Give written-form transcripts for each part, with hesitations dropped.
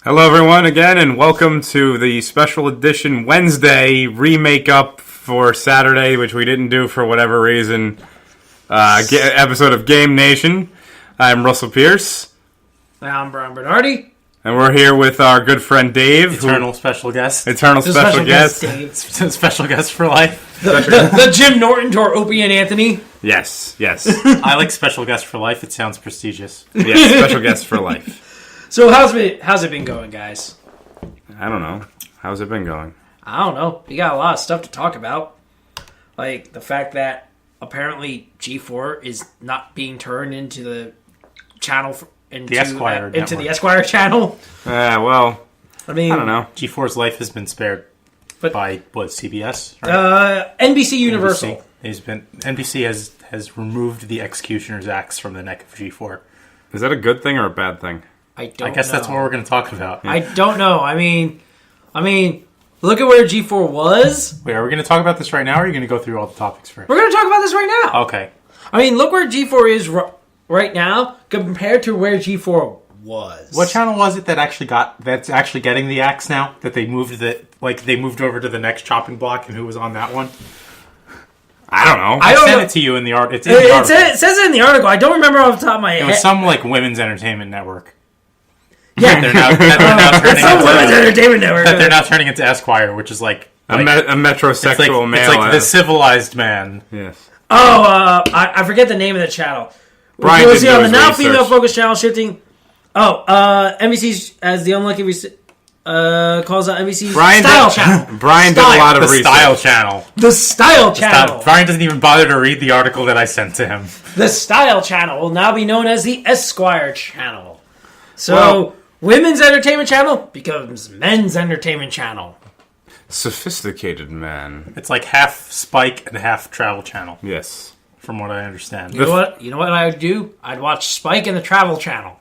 Hello, everyone, again, and welcome to the special edition Wednesday remake up for Saturday, which we didn't do for whatever reason, episode of Game Nation. I'm Russell Pierce. I'm Brian Bonardi. And we're here with our good friend Dave. Eternal special guest. Special guest. Dave. Special guest for life. The Jim Norton to our Opie and Anthony. Yes. I like special guest for life. It sounds prestigious. Yes, special guest for life. So how's it been going, guys? I don't know. How's it been going? I don't know. We got a lot of stuff to talk about. Like the fact that apparently G4 is not being turned into the channel into the Esquire channel. Well, I mean, I don't know. G4's life has been spared by CBS? Right? NBC Universal. NBC has removed the executioner's axe from the neck of G4. Is that a good thing or a bad thing? I guess that's what we're going to talk about. I don't know. I mean, look at where G4 was. Wait, are we going to talk about this right now, or are you going to go through all the topics first? We're going to talk about this right now. Okay. I mean, look where G4 is right now compared to where G4 was. What channel was it that's actually getting the axe now? That they moved over to the next chopping block, and who was on that one? I don't know. I sent it to you in the article. It says it in the article. I don't remember off the top of my head. It was some women's entertainment network. Yeah, they're now turning into Esquire, which is a metrosexual male. It's like the civilized man. Yes. Oh, I forget the name of the channel. Brian did on the now female focused channel shifting. NBC as the unlucky calls out NBC's style channel. Brian did a lot of research. Style channel. The style channel. Brian doesn't even bother to read the article that I sent to him. The style channel will now be known as the Esquire channel. So. Women's entertainment channel becomes men's entertainment channel. Sophisticated man. It's like half Spike and half Travel Channel. Yes. From what I understand. You know what I would do? I'd watch Spike and the Travel Channel.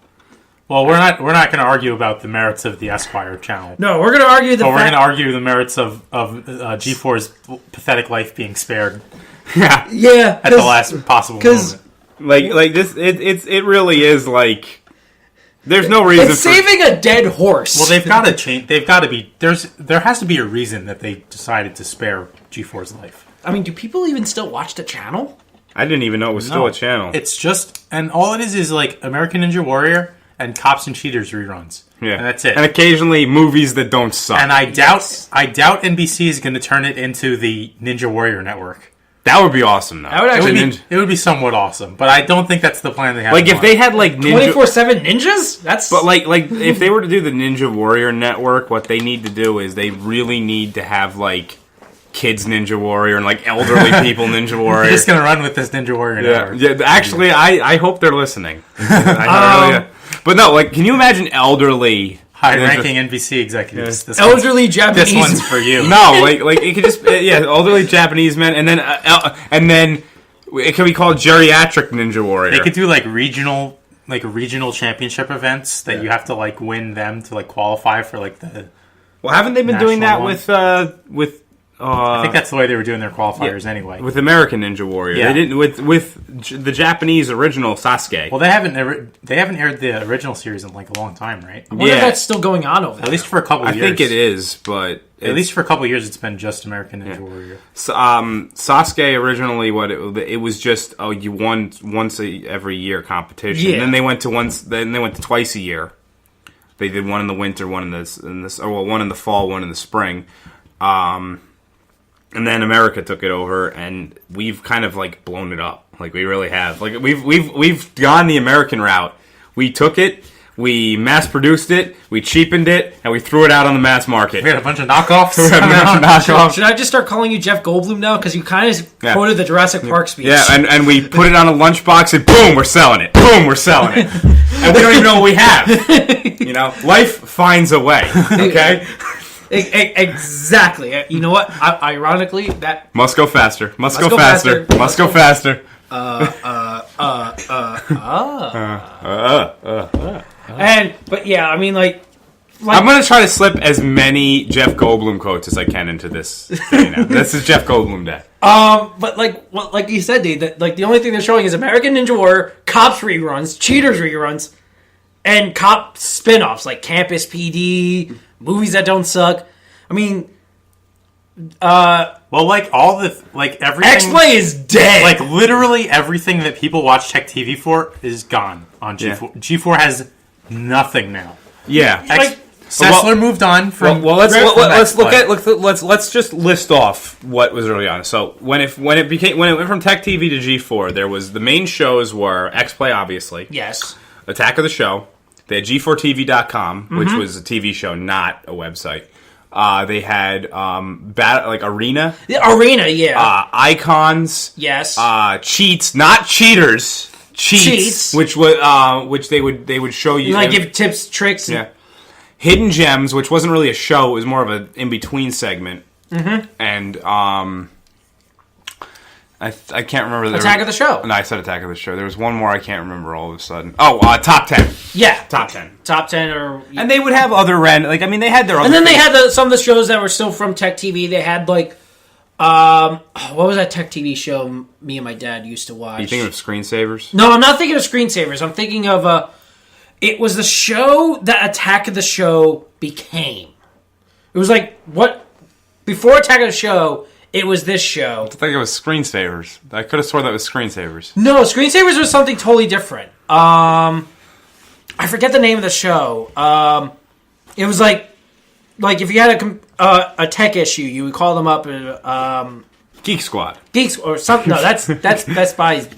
Well, we're not going to argue about the merits of the Esquire channel. No, we're going to argue we're going to argue the merits of G4's pathetic life being spared. Yeah. At the last possible moment. Like this, it really is like. There's no reason. It's saving a dead horse. Well, they've got to change. They've got to be. There has to be a reason that they decided to spare G4's life. I mean, do people even still watch the channel? I didn't even know it was still a channel. It's just, and all it is like American Ninja Warrior and Cops and Cheaters reruns. Yeah, and that's it. And occasionally movies that don't suck. And I doubt NBC is going to turn it into the Ninja Warrior network. That would be awesome, though. It would be somewhat awesome, but I don't think that's the plan they have. Like if they had like 24/7 ninjas, But like if they were to do the Ninja Warrior network, what they need to do is they really need to have like kids Ninja Warrior and like elderly people Ninja Warrior. You're just gonna run with this Ninja Warrior network. Yeah. Actually, I hope they're listening. But no, like, can you imagine elderly? High-ranking NBC executives. Yeah. Elderly Japanese. This one's for you. No, like it could just elderly Japanese men, and then it could be called geriatric Ninja Warrior. They could do regional championship events that you have to win them to qualify for the. Well, haven't they been doing that with? I think that's the way they were doing their qualifiers anyway. With American Ninja Warrior, they didn't with the Japanese original Sasuke. Well, they haven't aired the original series in a long time, right? I wonder if that's still going on over there. At least for a couple of years. I think it is, but at least for a couple of years, it's been just American Ninja Warrior. Sasuke originally, it was just you won once every year competition. Yeah. And then they went to twice a year. They did one in the winter, one in one in the fall, one in the spring. And then America took it over, and we've kind of blown it up. We really have. We've gone the American route. We took it, we mass produced it, we cheapened it, and we threw it out on the mass market. We had a bunch of knockoffs. Should I just start calling you Jeff Goldblum now? Because you kind of quoted the Jurassic Park speech. Yeah, and we put it on a lunchbox, and boom, we're selling it. Boom, we're selling it. And we don't even know what we have. Life finds a way. Okay. Exactly. You know what? Ironically, that must go faster. Must go faster. Must go faster. But yeah, I mean, I'm gonna try to slip as many Jeff Goldblum quotes as I can into this day now. This is Jeff Goldblum day. But like you said, Dave, that the only thing they're showing is American Ninja Warrior, Cops reruns, Cheaters reruns, and cop spin-offs like Campus PD, movies that don't suck. I mean, well, like all the everything. X-Play is dead. Like literally everything that people watch Tech TV for is gone on G4. Yeah. G4 has nothing now. Yeah. Sessler moved on from. Well, let's just list off what was early on. So when it went from Tech TV to G4, there was the main shows were X-Play, obviously. Yes. Attack of the Show. They had G4TV.com, which was a TV show, not a website. They had Arena. Arena, yeah. Icons. Yes. Cheats, not cheaters. Cheats. Which they would show you. You give tips, tricks. Yeah. Hidden Gems, which wasn't really a show, it was more of an in-between segment. Mm-hmm. And I can't remember. Attack of the Show. No, I said Attack of the Show. There was one more I can't remember all of a sudden. Oh, Top 10. Yeah. Top 10. Top 10 or... And they would have other they had their other... And then they had some of the shows that were still from Tech TV. They had, what was that Tech TV show me and my dad used to watch? You thinking of Screensavers? No, I'm not thinking of Screensavers. I'm thinking of... it was the show that Attack of the Show became. It was before Attack of the Show, it was this show. I think it was Screensavers. I could have sworn that was Screensavers. No, Screensavers was something totally different. I forget the name of the show. It was like if you had a tech issue, you would call them up. Geek Squad. Geeks or something. No, that's Best Buy's.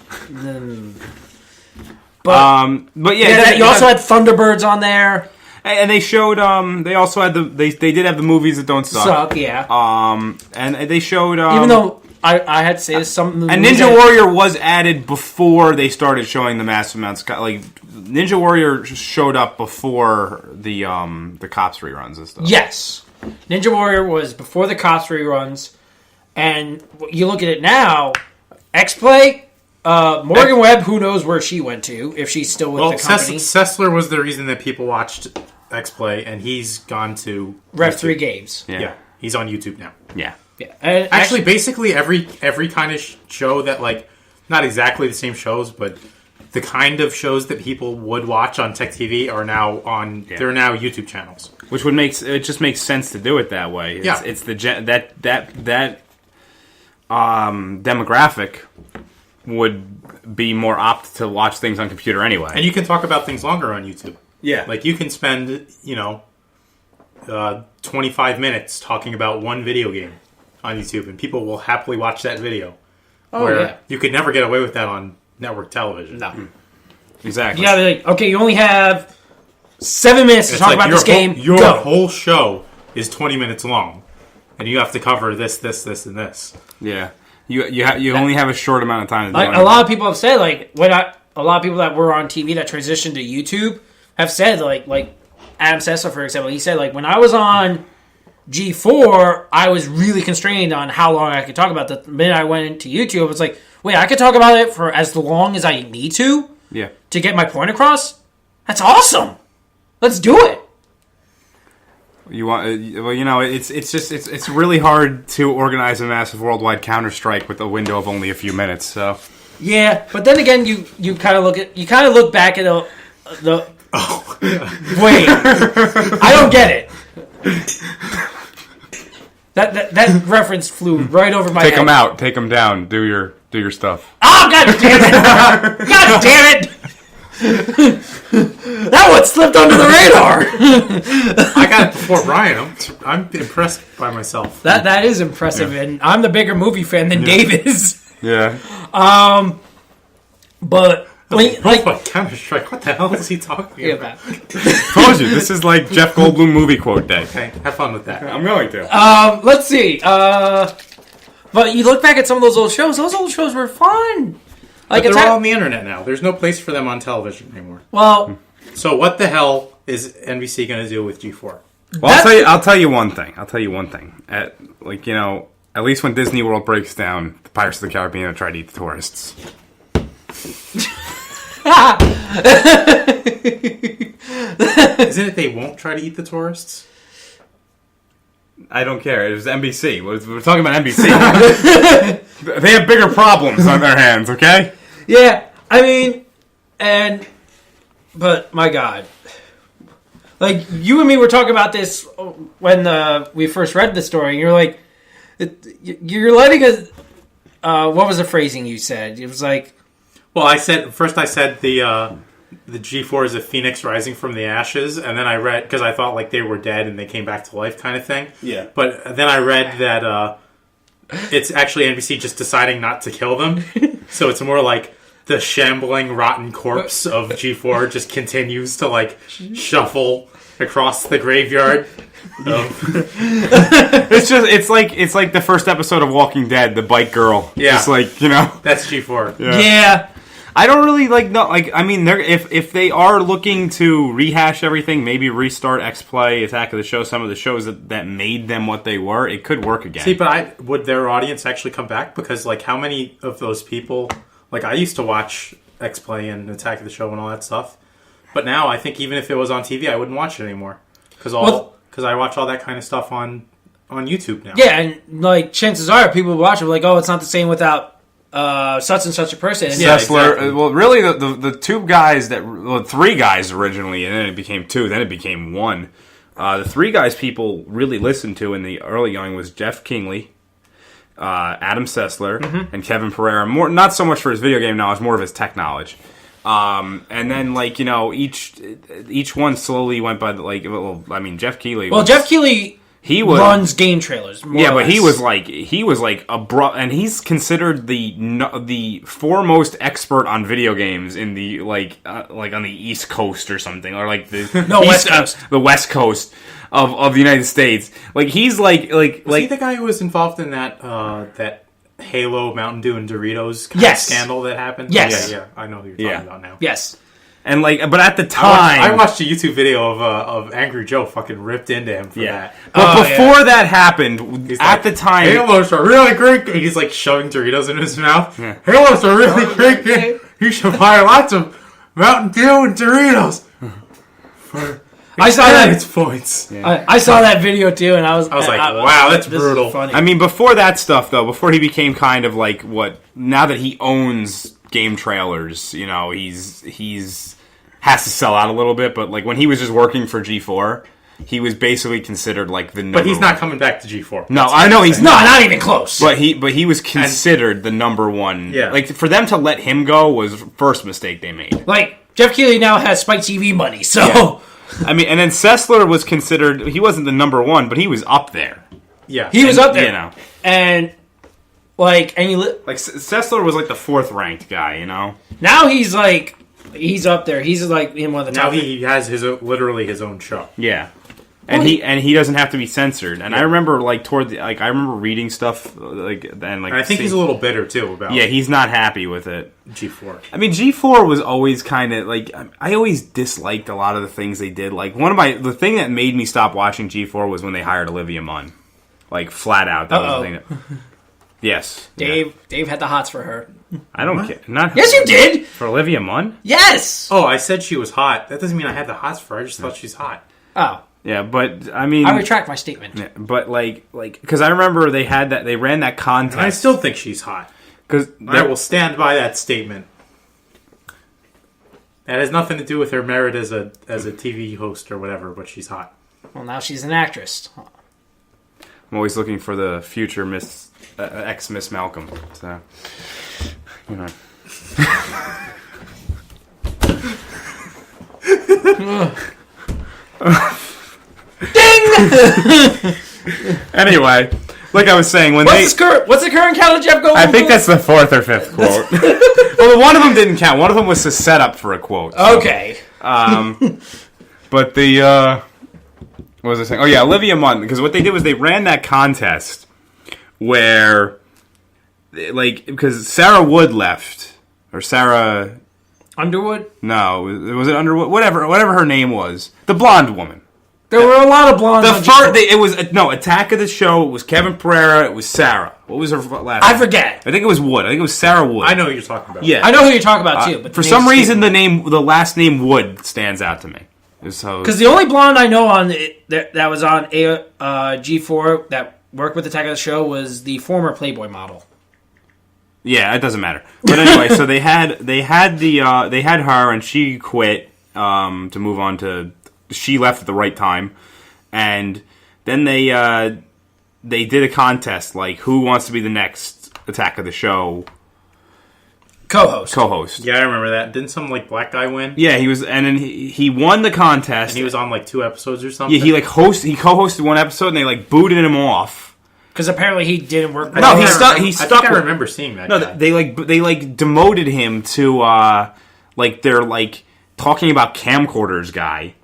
But you also had Thunderbirds on there, and they showed. They also had they did have the movies that don't suck. Yeah. And they showed. Even though I had to say this, some and Ninja Warrior was added before they started showing the massive amounts. Ninja Warrior showed up before the Cops reruns and stuff. Yes, Ninja Warrior was before the Cops reruns, and you look at it now, X-Play. Morgan Webb, who knows where she went to, if she's still with the company. Sessler was the reason that people watched X-Play, and he's gone to Rev 3 Games. Yeah, he's on YouTube now. Yeah. And actually, basically every kind of show that, not exactly the same shows, but the kind of shows that people would watch on Tech TV are now on. Yeah. They're now YouTube channels, which just makes sense to do it that way. It's the that demographic would be more apt to watch things on computer anyway. And you can talk about things longer on YouTube. Yeah. You can spend, 25 minutes talking about one video game on YouTube, and people will happily watch that video. Oh, yeah. You could never get away with that on network television. No. Exactly. Yeah, okay, you only have 7 minutes to talk about this game. Your whole show is 20 minutes long, and you have to cover this, and this. Yeah. You only have a short amount of time to do it. A lot of people have said, a lot of people that were on TV that transitioned to YouTube have said, like Adam Sessler, for example, he said, when I was on G4, I was really constrained on how long I could talk about it. The minute I went into YouTube, it's like, wait, I could talk about it for as long as I need to get my point across? That's awesome! Let's do it! You want? It's really hard to organize a massive worldwide Counter-Strike with a window of only a few minutes. So yeah, but then again, you kind of look back at the. Oh. Wait, I don't get it. That reference flew right over my head. Take them out, take them down, do your stuff. Oh, god damn it! God damn it! That one slipped under the radar. I got it before Brian. I'm impressed by myself. That is impressive, and I'm the bigger movie fan than Dave is. Yeah. But Counter-Strike. What the hell is he talking about? Told you, this is like Jeff Goldblum movie quote day. Okay, have fun with that. I'm going to. Let's see. But you look back at some of those old shows. Those old shows were fun. But they're all on the internet now. There's no place for them on television anymore. Well, so what the hell is NBC going to do with G4? Well, I'll tell you one thing. At least when Disney World breaks down, the Pirates of the Caribbean will try to eat the tourists. Isn't it they won't try to eat the tourists? I don't care. It was NBC. We're talking about NBC. They have bigger problems on their hands, okay? Yeah, I mean, and But my God, like you and me were talking about this when we first read the story. And you're like, you're letting us. What was the phrasing you said? It was like, well, I said the G4 is a phoenix rising from the ashes, and then I read because I thought like they were dead and they came back to life, kind of thing. Yeah. But then I read that it's actually NBC just deciding not to kill them, so it's more like the shambling, rotten corpse of G4 just continues to like shuffle across the graveyard. It's like the first episode of Walking Dead, the bike girl. Yeah, just like that's G4. Yeah. I don't really I mean, if they are looking to rehash everything, maybe restart X-Play, Attack of the Show, some of the shows that made them what they were, it could work again. See, but would their audience actually come back? Because like, how many of those people? Like, I used to watch X-Play and Attack of the Show and all that stuff, but now I think even if it was on TV, I wouldn't watch it anymore because I watch all that kind of stuff on YouTube now. Yeah, and like chances are people watch it like, oh, it's not the same without such and such a person. And yeah, exactly. Well, really, the three guys originally, and then it became two, then it became one. The three guys people really listened to in the early going was Jeff Kingley, Adam Sessler, and Kevin Pereira. More, not so much for his video game knowledge, more of his tech knowledge. And then each one slowly went by Jeff Keighley. Jeff Keighley runs game trailers. But he was like and he's considered the foremost expert on video games in the like on the East Coast or something, or like the West Coast, the West Coast of the United States. Like he's like was he the guy who was involved in that Halo, Mountain Dew, and Doritos kind of scandal that happened? Yes. Yeah, I know who you're talking about now. Yes. And but at the time, I watched a YouTube video of Angry Joe fucking ripped into him for that. But before that happened, the time, Halos are really great. He's like shoving Doritos in his mouth. Yeah. Halos are really great. You should buy lots of Mountain Dew and Doritos. I saw that. It's points. Yeah. I saw that video too, and I was like, wow, that's brutal. Funny. I mean, before that stuff though, before he became kind of like now that he owns game trailers, he's has to sell out a little bit. But like when he was just working for G4, he was basically considered like the number. But he's not coming back to G4. No, I know he's not even close. But he was considered the number one. Yeah, like for them to let him go was the first mistake they made. Like Jeff Keighley now has Spike TV money, so. Yeah. I mean, and then Sessler was considered. He wasn't the number one, but he was up there. Yeah, he was up there. And Sessler was like the fourth ranked guy. Now he's up there. He's like in one of the top. Now he has literally his own show. Yeah. And he doesn't have to be censored. And I remember I remember reading stuff and I think he's a little bitter too about. Yeah, he's not happy with it. G4. I mean, G4 was always kind of I always disliked a lot of the things they did. Like the thing that made me stop watching G4 was when they hired Olivia Munn. Like flat out. That was the thing. Yes. Dave had the hots for her. I don't care. Not yes, you did for Olivia Munn. Yes. Oh, I said she was hot. That doesn't mean I had the hots for her. I just thought she's hot. Oh. Yeah, but I mean, I retract my statement. Yeah, but because I remember they ran that contest. And I still think she's hot. Because I will stand by that statement. That has nothing to do with her merit as a TV host or whatever, but she's hot. Well, now she's an actress. I'm always looking for the future ex-Miss Malcolm. So, Ding! Anyway, like I was saying, what's the current count of Jeff Goldblum? I think that's the fourth or fifth quote. Well, one of them didn't count. One of them was a setup for a quote. So. Okay. But what was I saying? Oh yeah, Olivia Munn. Because what they did was they ran that contest where, because Sarah Wood left, or Sarah Underwood. No, was it Underwood? Whatever her name was, the blonde woman. There were a lot of blondes. Attack of the Show. It was Kevin Pereira. It was Sarah. What was her last name? I forget. I think it was Wood. I think it was Sarah Wood. I know who you're talking about. Yeah, I know who you're talking about too. But for some reason, the last name Wood stands out to me. Because the only blonde I know that was on G4 that worked with Attack of the Show was the former Playboy model. Yeah, it doesn't matter. But anyway, so they had her and she quit. to move on to. She left at the right time, and then they did a contest like who wants to be the next Attack of the Show co-host. Yeah, I remember that. Didn't some like black guy win? Yeah, he was, and then he won the contest. And he was on like 2 episodes or something. Yeah, he co-hosted one episode, and they like booted him off because apparently he didn't work. No, he stuck. I think I remember seeing that. No, guy. they demoted him to like they're like talking about camcorders guy.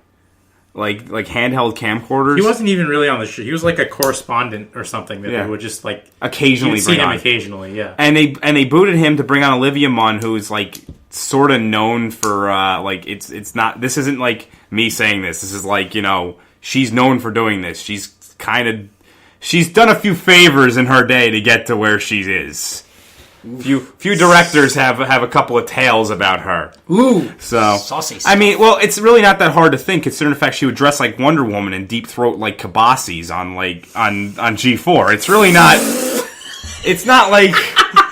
Like handheld camcorders. He wasn't even really on the show. He was like a correspondent or something that they would just like occasionally see bring him on. Occasionally, yeah. And they booted him to bring on Olivia Munn, who's like sort of known for like it's not. This isn't like me saying this. This is like, you know, she's known for doing this. She's done a few favors in her day to get to where she is. Few directors have a couple of tales about her. Ooh, so saucy stuff. I mean, well, it's really not that hard to think, considering the fact she would dress like Wonder Woman and deep throat like Kabasi's on G4. It's really not. It's not like,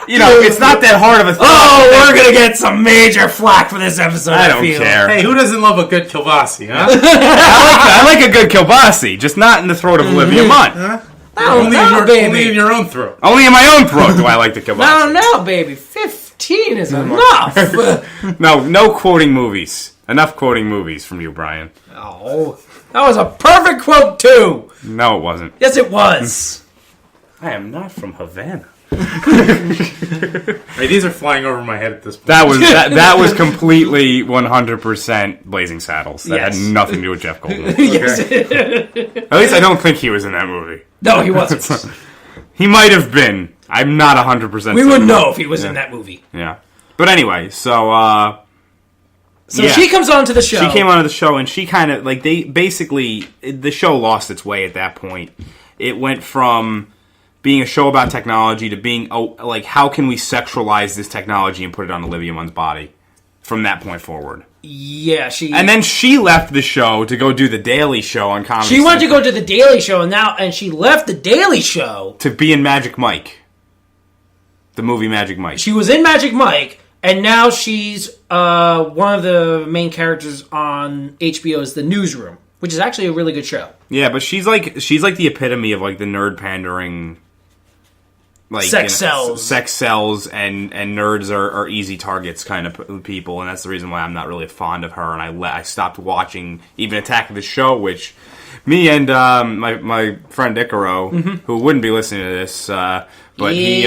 you know, it's not that hard of a thing. Oh, we're gonna get some major flack for this episode. I don't care. Hey, who doesn't love a good kielbasi, huh? I like a good kielbasi, just not in the throat of Olivia Munn. Only in your own throat. Only in my own throat do I like the kielbasi. No, baby. 15 is enough. No quoting movies. Enough quoting movies from you, Brian. Oh, that was a perfect quote, too. No, it wasn't. Yes, it was. I am not from Havana. Hey, these are flying over my head at this point. That was completely 100% Blazing Saddles. That had nothing to do with Jeff Goldblum. Yes. At least I don't think he was in that movie. No, he wasn't. He might have been. I'm not 100%. We wouldn't know if he was in that movie. Yeah. But anyway, so she comes on to the show. She came onto the show, and she kind of like the show lost its way at that point. It went from being a show about technology to being like, how can we sexualize this technology and put it on Olivia Munn's body from that point forward. Yeah, and then she left the show to go do the Daily Show on Comedy She wanted to go to the Daily Show, and she left the Daily Show to be in Magic Mike, the movie Magic Mike. She was in Magic Mike, and now she's one of the main characters on HBO's The Newsroom, which is actually a really good show. Yeah, but she's like the epitome of like the nerd pandering. Like, sex sells, and nerds are easy targets kind of people, and that's the reason why I'm not really fond of her. And I stopped watching even Attack of the Show, which me and my friend Icaro, who wouldn't be listening to this, but we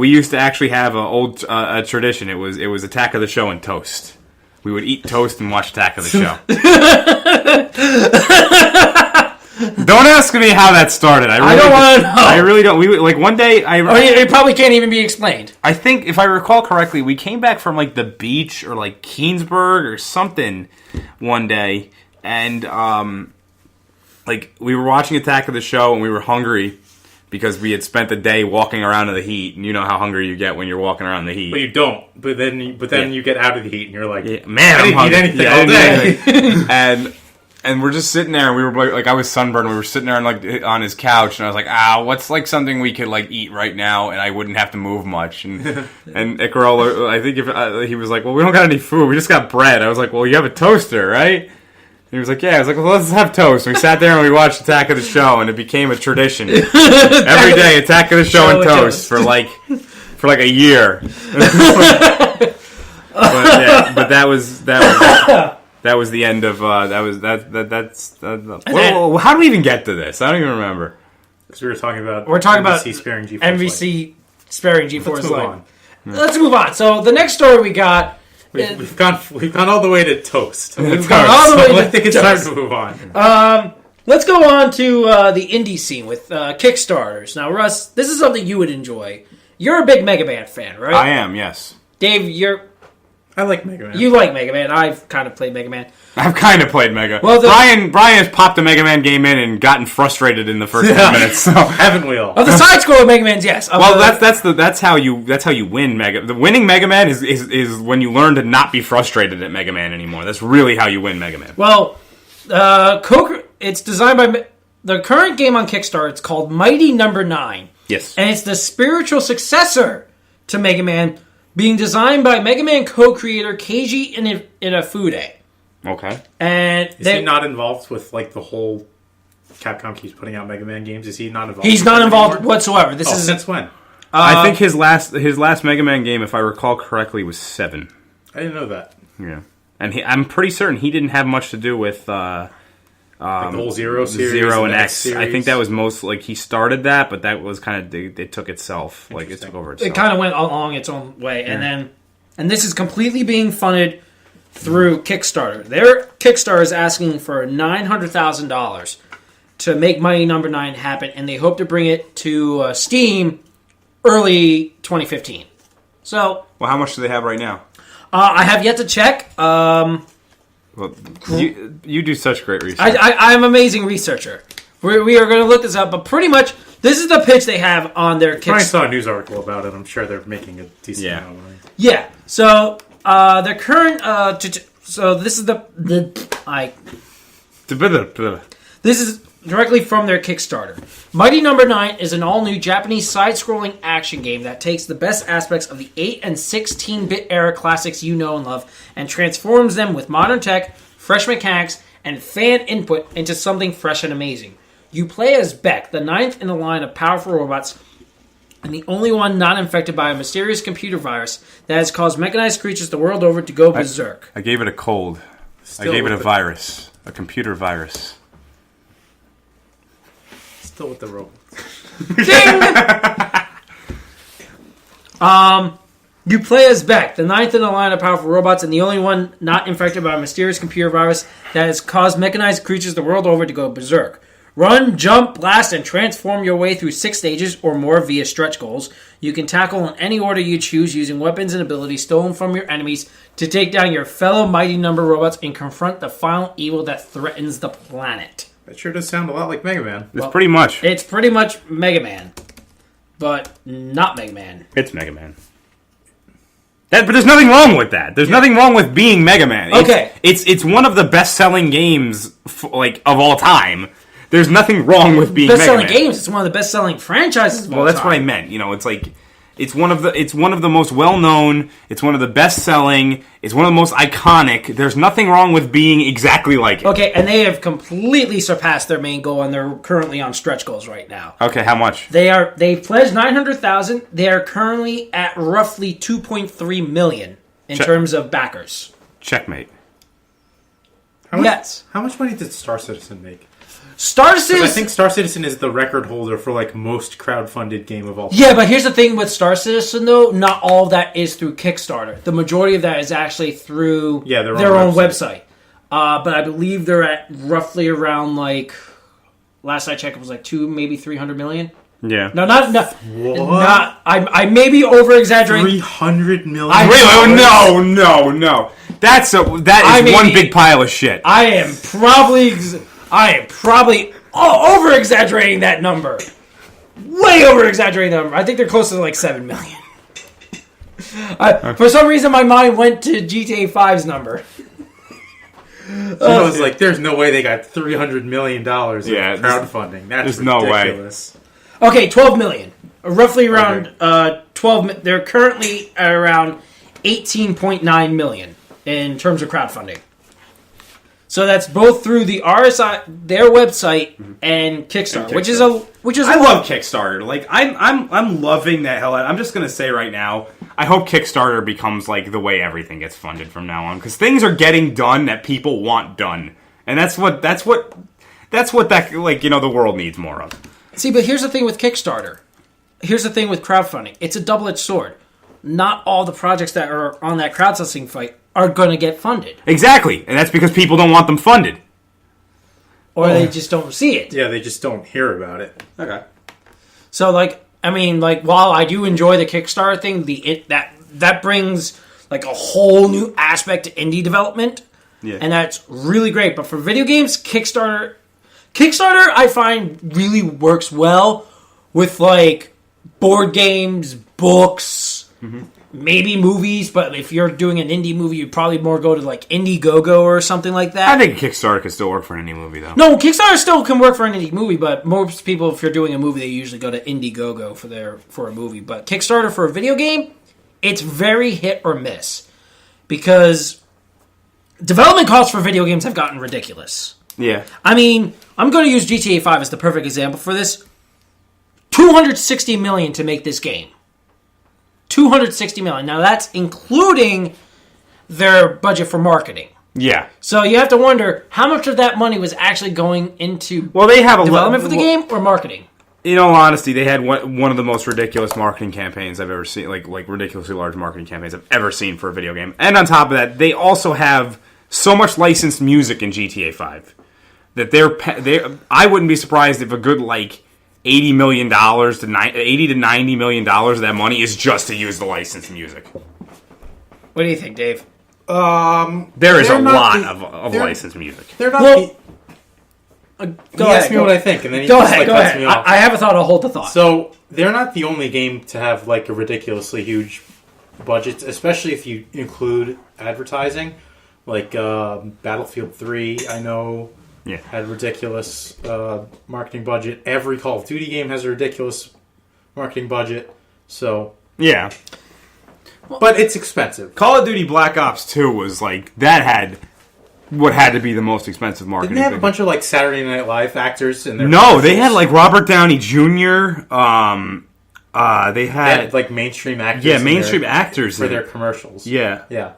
used to actually have an old tradition. It was Attack of the Show and toast. We would eat toast and watch Attack of the Show. Don't ask me how that started. I don't want to know. I really don't. We like one day. It probably can't even be explained. I think, if I recall correctly, we came back from like the beach or like Keensburg or something one day, and like we were watching Attack of the Show and we were hungry because we had spent the day walking around in the heat, and you know how hungry you get when you're walking around in the heat. But you don't. But then you get out of the heat and you're like, man, I didn't eat anything all day. And we're just sitting there, and we were like, I was sunburned. We were sitting there on his couch, and I was like, what's like something we could like eat right now, and I wouldn't have to move much. And Icarol, I think he was like, well, we don't got any food, we just got bread. I was like, well, you have a toaster, right? And he was like, yeah. I was like, well, let's have toast. And we sat there and we watched Attack of the Show, and it became a tradition every day. Attack of the Show and toast for like a year. but that was. That was the end of that's how do we even get to this? I don't even remember. Because we're talking about NBC sparing G4's NBC sparing G4's life. Let's move on. So the next story we got. We've gone all the way to toast. We've gone all the way to I think it's time to move on. Let's go on to the indie scene with Kickstarters. Now, Russ, this is something you would enjoy. You're a big Mega Man fan, right? I am, yes. Dave, I like Mega Man. You like Mega Man. I've kind of played Mega Man. I've kind of played Mega. Well, Brian has popped a Mega Man game in and gotten frustrated in the first 10 minutes. So haven't we all? Of the side scroll of Mega Man's, yes. That's how you win Mega. The winning Mega Man is when you learn to not be frustrated at Mega Man anymore. That's really how you win Mega Man. Well, it's designed by the current game on Kickstarter. It's called Mighty Number 9. Yes, and it's the spiritual successor to Mega Man. being designed by Mega Man co-creator Keiji Inafune. Okay. And is he not involved with like the whole Capcom keeps putting out Mega Man games? Is he not involved? He's not involved whatsoever. This is since when? I think his last Mega Man game, if I recall correctly, was 7. I didn't know that. Yeah, and I'm pretty certain he didn't have much to do with like the whole Zero series, Zero and X. series. I think that was most like he started that, but that was kind of it took itself, like it took over itself. It kind of went along its own way, and this is completely being funded through Kickstarter. Their Kickstarter is asking for $900,000 to make Mighty Number 9 happen, and they hope to bring it to Steam early 2015. So, well, how much do they have right now? I have yet to check. Well, you do such great research. I'm an amazing researcher. We are going to look this up, but pretty much this is the pitch they have on their Kickstarter. I saw a news article about it. I'm sure they're making a decent amount of money. Yeah. So their current. So this is This is directly from their Kickstarter. Mighty Number 9 is an all-new Japanese side-scrolling action game that takes the best aspects of the 8 and 16-bit era classics you know and love and transforms them with modern tech, fresh mechanics, and fan input into something fresh and amazing. You play as Beck, the ninth in a line of powerful robots and the only one not infected by a mysterious computer virus that has caused mechanized creatures the world over to go berserk. I gave it a cold. I gave it a virus. A computer virus. Still with the robots. Ding! You play as Beck, the ninth in a line of powerful robots and the only one not infected by a mysterious computer virus that has caused mechanized creatures the world over to go berserk. Run, jump, blast, and transform your way through 6 stages or more via stretch goals. You can tackle in any order you choose using weapons and abilities stolen from your enemies to take down your fellow Mighty Number robots and confront the final evil that threatens the planet. That sure does sound a lot like Mega Man. It's pretty much. It's pretty much Mega Man, but not Mega Man. It's Mega Man. But there's nothing wrong with that. There's nothing wrong with being Mega Man. Okay. It's one of the best-selling games of all time. There's nothing wrong with being best-selling Mega Man. games. It's one of the best-selling franchises of all time. Well, that's what I meant. You know, it's like it's one of the most well-known. It's one of the best-selling. It's one of the most iconic. There's nothing wrong with being exactly like it. Okay, and they have completely surpassed their main goal, and they're currently on stretch goals right now. Okay, how much? They pledged $900,000. They are currently at roughly $2.3 million in terms of backers. Checkmate. Yes. How much money did Star Citizen make? Star Citizen. I think Star Citizen is the record holder for like most crowdfunded game of all time. Yeah, but here's the thing with Star Citizen though, not all of that is through Kickstarter. The majority of that is actually through their own website. But I believe they're at roughly around like last I checked it was like 200, maybe 300 million. Yeah. No, not What? I may be over exexaggerating. 300 million. No. That is one big pile of shit. I am probably over exaggerating that number. Way over exaggerating that number. I think they're closer to like 7 million. For some reason, my mind went to GTA 5's number. So I was like, "There's no way they got $300 million in crowdfunding. That's ridiculous." Okay, 12 million. Roughly around 12. They're currently at around 18.9 million in terms of crowdfunding. So that's both through the RSI, their website, and Kickstarter, which is I love Kickstarter. Like I'm loving that hell out. I'm just gonna say right now, I hope Kickstarter becomes like the way everything gets funded from now on, because things are getting done that people want done, and that's what the world needs more of. See, but here's the thing with Kickstarter. Here's the thing with crowdfunding. It's a double-edged sword. Not all the projects that are on that crowdsourcing fight are going to get funded. Exactly, and that's because people don't want them funded. Or they just don't see it. Yeah, they just don't hear about it. Okay. So, while I do enjoy the Kickstarter thing, that brings, like, a whole new aspect to indie development. Yeah. And that's really great. But for video games, Kickstarter, I find, really works well with, like, board games, books, maybe movies, but if you're doing an indie movie, you'd probably more go to, like, Indiegogo or something like that. I think Kickstarter can still work for an indie movie, though. No, Kickstarter still can work for an indie movie, but most people, if you're doing a movie, they usually go to Indiegogo for a movie. But Kickstarter for a video game, it's very hit or miss because development costs for video games have gotten ridiculous. Yeah. I mean, I'm going to use GTA 5 as the perfect example for this. $260 million to make this game. $260 million. Now, that's including their budget for marketing. Yeah. So you have to wonder how much of that money was actually going into they have development for the game or marketing. In all honesty, they had one of the most ridiculous marketing campaigns I've ever seen, like ridiculously large marketing campaigns I've ever seen for a video game. And on top of that, they also have so much licensed music in GTA 5 that I wouldn't be surprised if a good $80 million to $80 to $90 million of that money is just to use the licensed music. What do you think, Dave? There is a lot of licensed music. They're not. Well, Go ahead. Ask me what I think, and then go just ahead. cuts me off. I have a thought. I'll hold the thought. So they're not the only game to have a ridiculously huge budget, especially if you include advertising. Battlefield 3, I know, had ridiculous marketing budget. Every Call of Duty game has a ridiculous marketing budget. So yeah. But it's expensive. Call of Duty Black Ops 2 was that had what had to be the most expensive marketing. Didn't they have a bunch of Saturday Night Live actors in their No, they had Robert Downey Jr. They had mainstream actors. Yeah, mainstream actors for their commercials. Yeah. Yeah.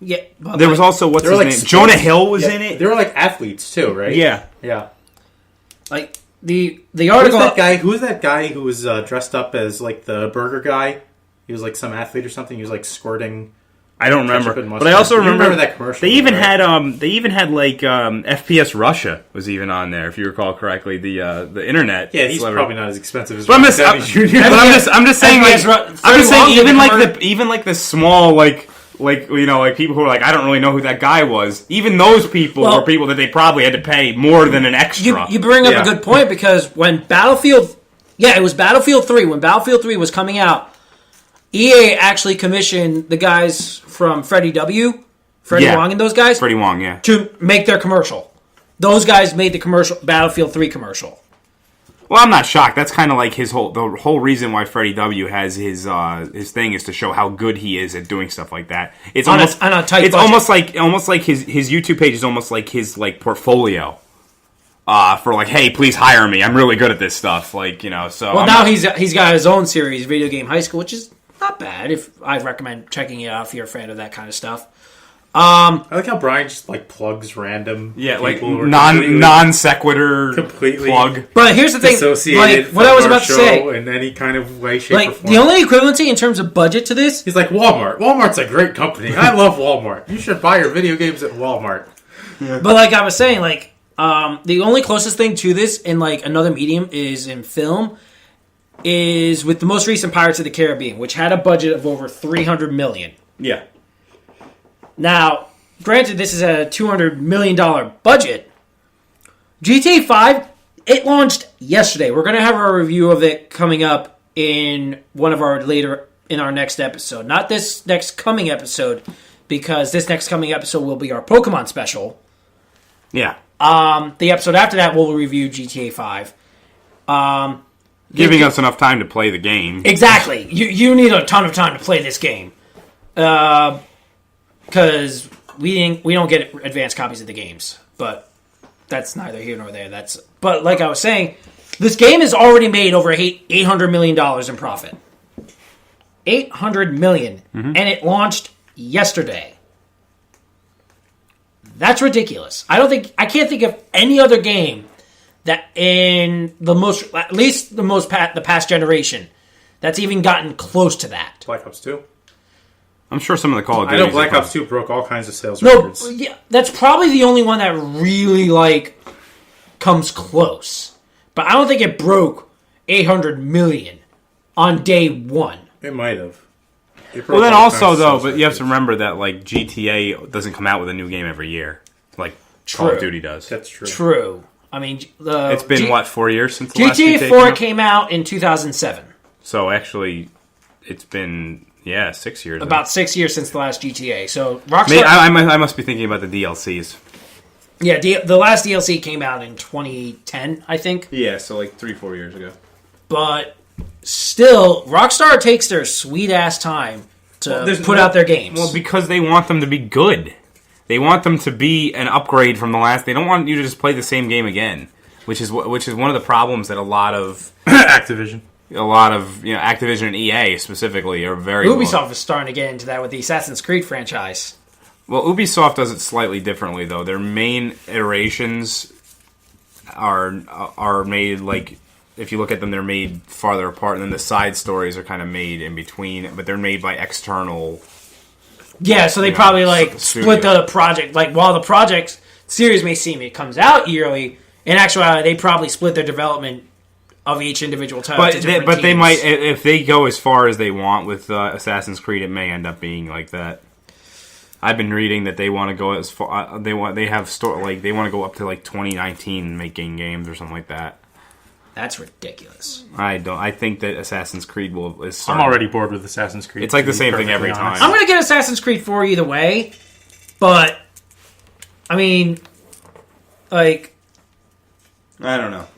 Yeah. There was also what's his name? Jonah Hill was in it. They were athletes too, right? Yeah. Yeah. The article. Who was that guy who was dressed up as the burger guy? He was some athlete or something. He was I don't remember, but I also remember that commercial. They even had FPS Russia was even on there, if you recall correctly. The internet. Yeah, he's probably not as expensive as. But I'm just saying, even the small people who are I don't really know who that guy was. Even those people were people that they probably had to pay more than an extra. You bring up a good point because when Battlefield, it was Battlefield 3. When Battlefield 3 was coming out, EA actually commissioned the guys from Freddie Wong and those guys. Freddie Wong, yeah. To make their commercial. Those guys made the commercial, Battlefield 3 commercial. Well, I'm not shocked. That's kind of the whole reason why Freddie W has his thing is to show how good he is at doing stuff like that. It's on almost a tight it's budget. almost like his YouTube page is almost like his portfolio. For hey, please hire me. I'm really good at this stuff. So now he's got his own series, Video Game High School, which is not bad. If I recommend checking it out if you're a fan of that kind of stuff. I like how Brian just plugs random people non sequitur completely plug. But here's the thing, associated what I was about to say, in any kind of way, shape, or form. The only equivalency in terms of budget to this, he's Walmart. Walmart's a great company. I love Walmart. You should buy your video games at Walmart. Yeah. But I was saying, the only closest thing to this in another medium is in film. Is with the most recent Pirates of the Caribbean, which had a budget of over $300 million. Yeah. Now, granted, this is a $200 million budget. GTA 5, it launched yesterday. We're going to have a review of it coming up in our next episode. Not this next coming episode, because this next coming episode will be our Pokemon special. Yeah. The episode after that, we'll review GTA 5. Giving us enough time to play the game. Exactly. You need a ton of time to play this game. Because we don't get advanced copies of the games. But that's neither here nor there. But like I was saying, this game has already made over $800 million in profit. $800 million. Mm-hmm. And it launched yesterday. That's ridiculous. I can't think of any other game that in the past generation, that's even gotten close to that. Black Ops 2? I'm sure some of the Call of Duty. I know Black Ops 2 broke all kinds of sales records. No, yeah, that's probably the only one that really comes close. But I don't think it broke 800 million on day one. It might have. Well, then also though, but you have to remember that GTA doesn't come out with a new game every year, Call of Duty does. That's true. True. I mean, it's been 4 years since the last GTA 4 came out in 2007. So actually, it's been 6 years. About 6 years since the last GTA. So Rockstar. I must be thinking about the DLCs. Yeah, the last DLC came out in 2010, I think. Yeah, so 3-4 years ago. But still, Rockstar takes their sweet-ass time to put out their games. Well, because they want them to be good. They want them to be an upgrade from the last. They don't want you to just play the same game again, which is one of the problems that a lot of Activision, Activision and EA specifically are very. Ubisoft is starting to get into that with the Assassin's Creed franchise. Well, Ubisoft does it slightly differently, though. Their main iterations are made, like, if you look at them, they're made farther apart, and then the side stories are kind of made in between, but they're made by external... Yeah, so they probably, split the project. Like, while the project series may seem it comes out yearly, in actuality, they probably split their development of each individual title to different teams. They might, if they go as far as they want with Assassin's Creed, it may end up being like that. I've been reading that they want to go as far. They want to go up to 2019 making games or something like that. That's ridiculous. I think that Assassin's Creed is. I'm already bored with Assassin's Creed. It's like the same thing every time. I'm going to get Assassin's Creed 4 either way, but I mean, I don't know.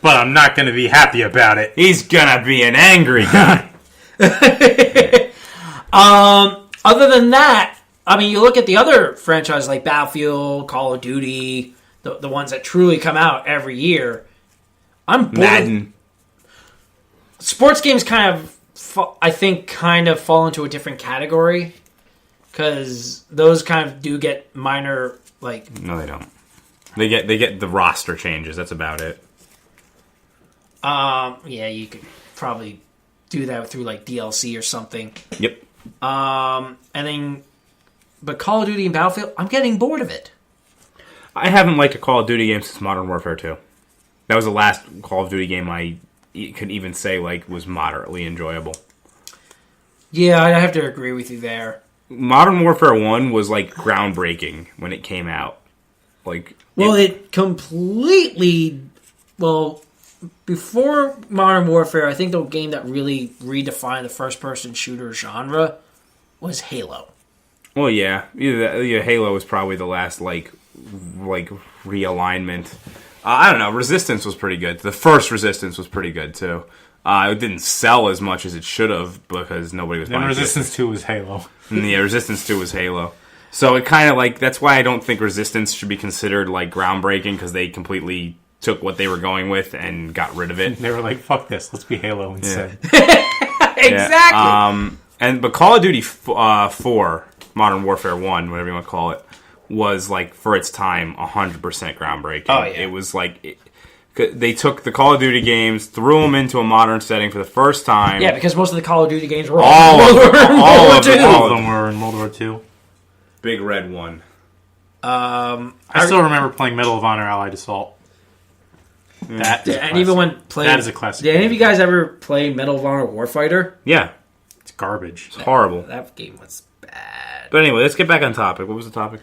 But I'm not going to be happy about it. He's gonna be an angry guy. Other than that. I mean, you look at the other franchises like Battlefield, Call of Duty, the ones that truly come out every year. I'm bored. Madden. Sports games kind of fall into a different category because those kind of do get minor, No, they don't. They get the roster changes. That's about it. Yeah, you could probably do that through DLC or something. Yep. And then. But Call of Duty and Battlefield, I'm getting bored of it. I haven't liked a Call of Duty game since Modern Warfare 2. That was the last Call of Duty game I could even say was moderately enjoyable. Yeah, I have to agree with you there. Modern Warfare 1 was groundbreaking when it came out. It completely... Well, before Modern Warfare, I think the game that really redefined the first-person shooter genre was Halo. Well, yeah. Halo was probably the last, realignment. I don't know. Resistance was pretty good. The first Resistance was pretty good, too. It didn't sell as much as it should have because nobody was buying it. And Resistance 2 was Halo. Yeah, Resistance 2 was Halo. So it kind of, that's why I don't think Resistance should be considered, groundbreaking because they completely took what they were going with and got rid of it. They were like, fuck this. Let's be Halo instead. Yeah. Exactly. But Call of Duty 4... Modern Warfare 1, whatever you want to call it, was, for its time, 100% groundbreaking. Oh, yeah. It was, they took the Call of Duty games, threw them into a modern setting for the first time. Yeah, because most of the Call of Duty games were all of them were in World War II. Big Red one. I still remember playing Medal of Honor Allied Assault. That is a classic. Did any of you guys ever play Medal of Honor Warfighter? Yeah. It's garbage. It's horrible. That game was bad. But anyway, let's get back on topic. What was the topic?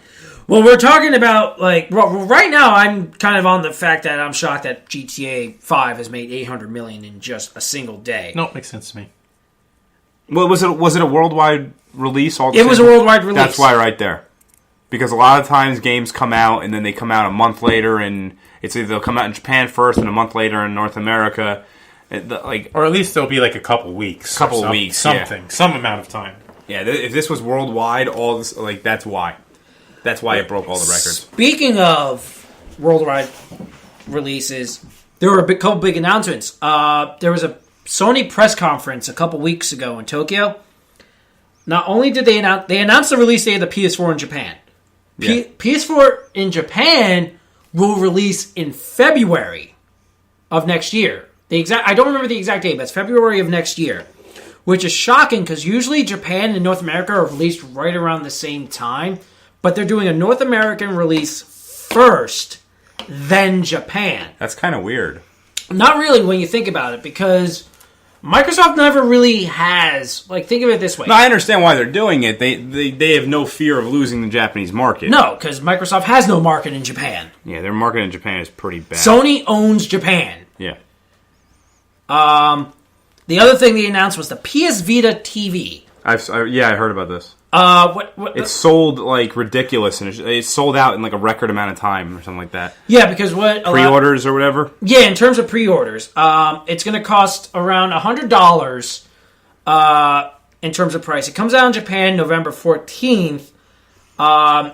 Well, we're talking about, right now I'm kind of on the fact that I'm shocked that GTA 5 has made $800 million in just a single day. No, it makes sense to me. Well, was it a worldwide release? It was a worldwide release. That's why right there. Because a lot of times games come out and then they come out a month later and it's either they'll come out in Japan first and a month later in North America. Or at least there'll be a couple weeks. Some amount of time. Yeah, if this was worldwide, all this, that's why. That's why it broke all the records. Speaking of worldwide releases, there were couple big announcements. There was a Sony press conference a couple weeks ago in Tokyo. Not only did they announced the release date of the PS4 in Japan. Yeah. PS4 in Japan will release in February of next year. I don't remember the exact date, but it's February of next year. Which is shocking because usually Japan and North America are released right around the same time. But they're doing a North American release first, then Japan. That's kind of weird. Not really when you think about it, because Microsoft never really has... think of it this way. No, I understand why they're doing it. They have no fear of losing the Japanese market. No, because Microsoft has no market in Japan. Yeah, their market in Japan is pretty bad. Sony owns Japan. Yeah. The other thing they announced was the PS Vita TV. I heard about this. It sold like ridiculous, and it sold out in like a record amount of time or something like that. Yeah, because pre-orders or whatever. Yeah, in terms of pre-orders, it's going to cost around $100 in terms of price. It comes out in Japan November 14th.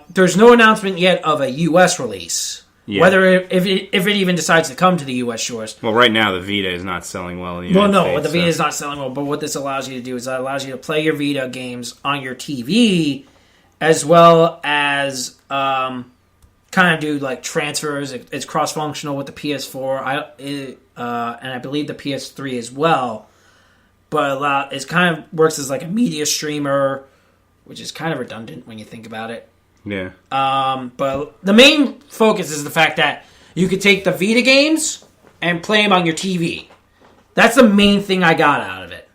There's no announcement yet of a U.S. release. Yeah. Whether if it even decides to come to the U.S. shores. Well, right now the Vita is not selling well in the United States. The Vita is not selling well. But what this allows you to do is it allows you to play your Vita games on your TV, as well as kind of do like transfers. It's cross-functional with the PS4, and I believe the PS3 as well. But it kind of works as like a media streamer, which is kind of redundant when you think about it. Yeah. But the main focus is the fact that you could take the Vita games and play them on your TV. That's the main thing I got out of it.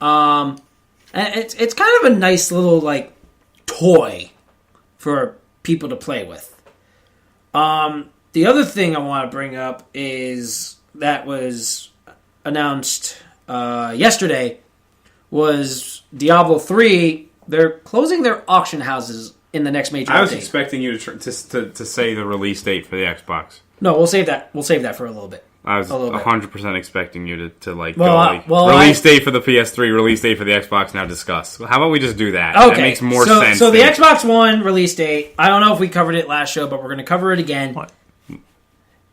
And it's kind of a nice little like toy for people to play with. The other thing I want to bring up is that was announced yesterday was Diablo 3. They're closing their auction houses in the next major update. I was expecting you to say the release date for the Xbox. No, we'll save that. We'll save that for a little bit. I was 100% expecting you to release date for the PS3, release date for the Xbox. Now discuss. How about we just do that? Okay, that makes more sense. So the Xbox One release date. I don't know if we covered it last show, but we're going to cover it again. What?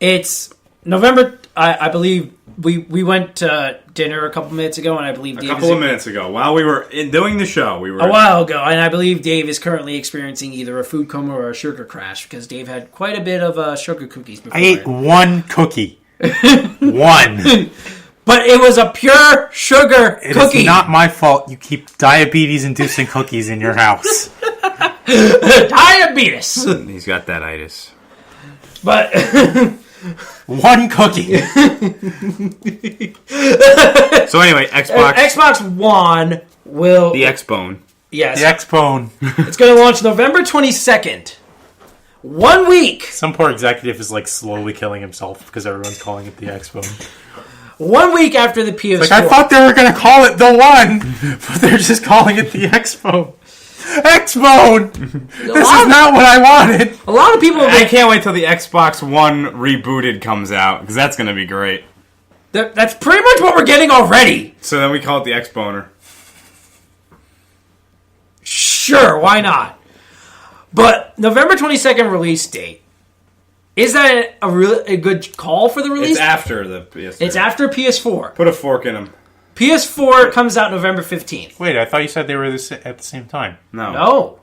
It's November. I believe we went to dinner a couple minutes ago, and I believe a couple of minutes ago, while we were doing the show, a while ago, and I believe Dave is currently experiencing either a food coma or a sugar crash because Dave had quite a bit of sugar cookies before. I ate one cookie, one, but it was a pure sugar cookie. It's not my fault. You keep diabetes-inducing cookies in your house. Diabetes. He's got that itis. But. One cookie. So anyway, Xbox One will... The X-Bone. Yes. The X-Bone. It's going to launch November 22nd. 1 week. Some poor executive is like slowly killing himself because everyone's calling it the X-Bone. 1 week after the PS4. Like, I thought they were going to call it the One, but they're just calling it the X-Bone. X-Bone! This is not what I wanted! A lot of people... I can't wait till the Xbox One rebooted comes out, because that's going to be great. That's pretty much what we're getting already. So then we call it the X-Boner. Sure, why not? But November 22nd release date. Is that a good call for the release? It's after the PS4. It's after PS4. Put a fork in them. PS4 comes out November 15th. Wait, I thought you said they were at the same time. No.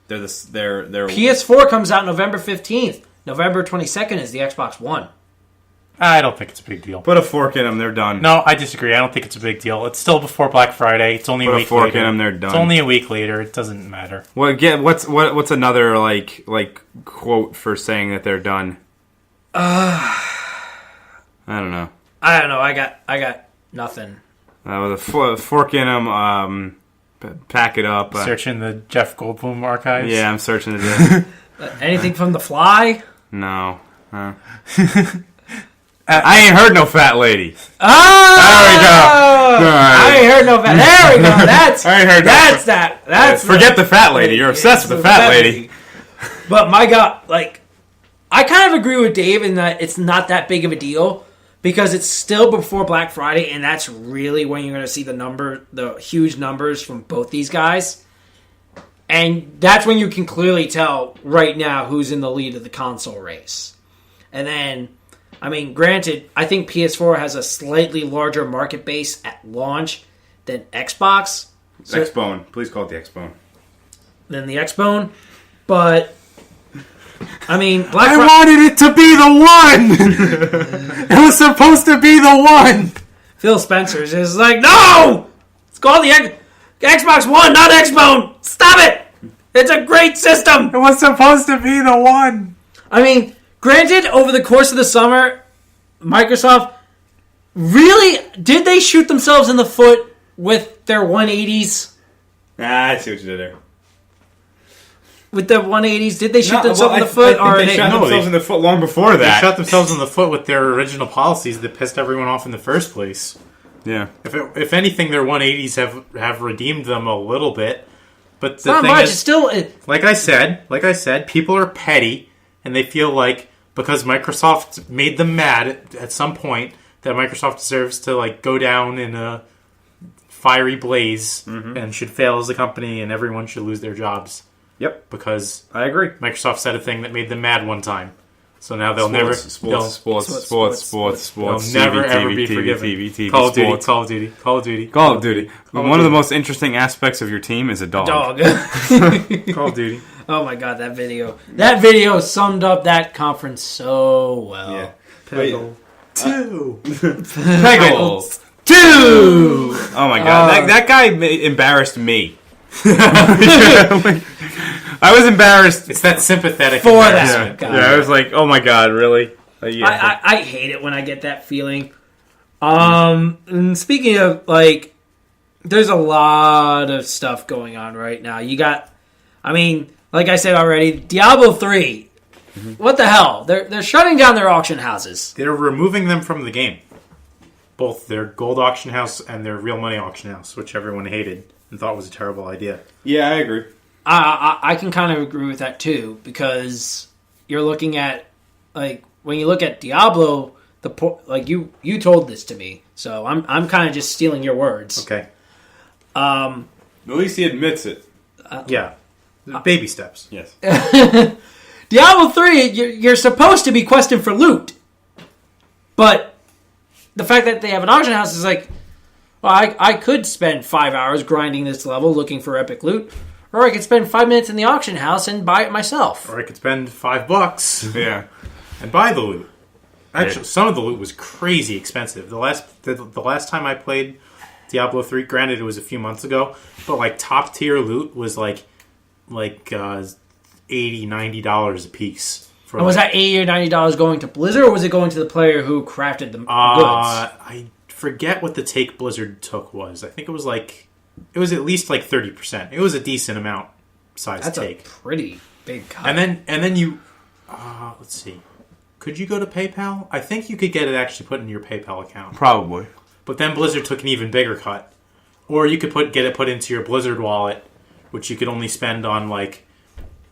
They're PS4 comes out November 15th. November 22nd is the Xbox One. I don't think it's a big deal. Put a fork in them, they're done. No, I disagree. I don't think it's a big deal. It's still before Black Friday. It's only a week later. Put a fork in them, they're done. It's only a week later. It doesn't matter. Well, again, what's another like quote for saying that they're done? I don't know. I got nothing. With a fork in them, pack it up. Searching the Jeff Goldblum archives? Yeah, I'm searching the... Anything from The Fly? No. I ain't heard no fat lady. Oh! There we go. Right. I ain't heard no fat... There we go. That's... I ain't heard That's forget the fat lady. You're obsessed with the fat lady. But my God, like... I kind of agree with Dave in that it's not that big of a deal. Because it's still before Black Friday, and that's really when you're going to see the huge numbers from both these guys. And that's when you can clearly tell right now who's in the lead of the console race. And then, I mean, granted, I think PS4 has a slightly larger market base at launch than Xbox. So, X-Bone. Please call it the X-Bone. Than the X-Bone. But... I mean, I wanted it to be the One! It was supposed to be the One! Phil Spencer's is like, no! It's called the Xbox One, not X-Bone! Stop it! It's a great system! It was supposed to be the One! I mean, granted, over the course of the summer, Microsoft really... Did they shoot themselves in the foot with their 180s? I see what you did there. With the 180s, did they shoot themselves in the foot? They shot themselves in the foot long before that. They shot themselves in the foot with their original policies that pissed everyone off in the first place. Yeah. If anything, their 180s have redeemed them a little bit. But It's the not thing much. is, It's still... like I said, people are petty, and they feel like because Microsoft made them mad at some point, that Microsoft deserves to like go down in a fiery blaze and should fail as a company, and everyone should lose their jobs. Yep, Because I agree. Microsoft said a thing that made them mad one time, so now they'll never Sports. they'll never ever be forgiven. TV, Call of Duty, sports. Call of Duty, Call of Duty, Call of Duty. Call of One of the Duty. most interesting aspects of your team is a dog. Dog. Call of Duty. Oh my god, that video. That video summed up that conference so well. Yeah. Peggle 2. Peggle 2! Oh my god, that guy embarrassed me. I was embarrassed It's that sympathetic For that. embarrassment. God. Yeah, I was like, oh my god, really? I hate it when I get that feeling. And speaking of, like, there's a lot of stuff going on right now. You got, I mean, like I said already, Diablo 3. What the hell? They're shutting down their auction houses. They're removing them from the game. Both their gold auction house and their real money auction house, which everyone hated and thought was a terrible idea. Yeah, I agree. I can kind of agree with that too, because you're looking at, like, when you look at Diablo, like you told this to me, so I'm kind of just stealing your words. Okay. At least he admits it. Yeah. Baby steps. Yes. Diablo 3, you're supposed to be questing for loot, but the fact that they have an auction house is like, well, I could spend 5 hours grinding this level looking for epic loot, or I could spend 5 minutes in the auction house and buy it myself. Or I could spend $5 Yeah. and buy the loot. Actually, some of the loot was crazy expensive. The last time I played Diablo 3, granted it was a few months ago, but like top tier loot was like $80, $90 a piece. For And was that $80 or $90 going to Blizzard, or was it going to the player who crafted the goods? I forget what the take Blizzard took was. I think it was at least like 30%. It was a decent amount size That's take. a pretty big cut. And then you, let's see. Could you go to PayPal? I think you could get it actually put in your PayPal account. Probably. But then Blizzard took an even bigger cut. Or you could get it put into your Blizzard wallet, which you could only spend on like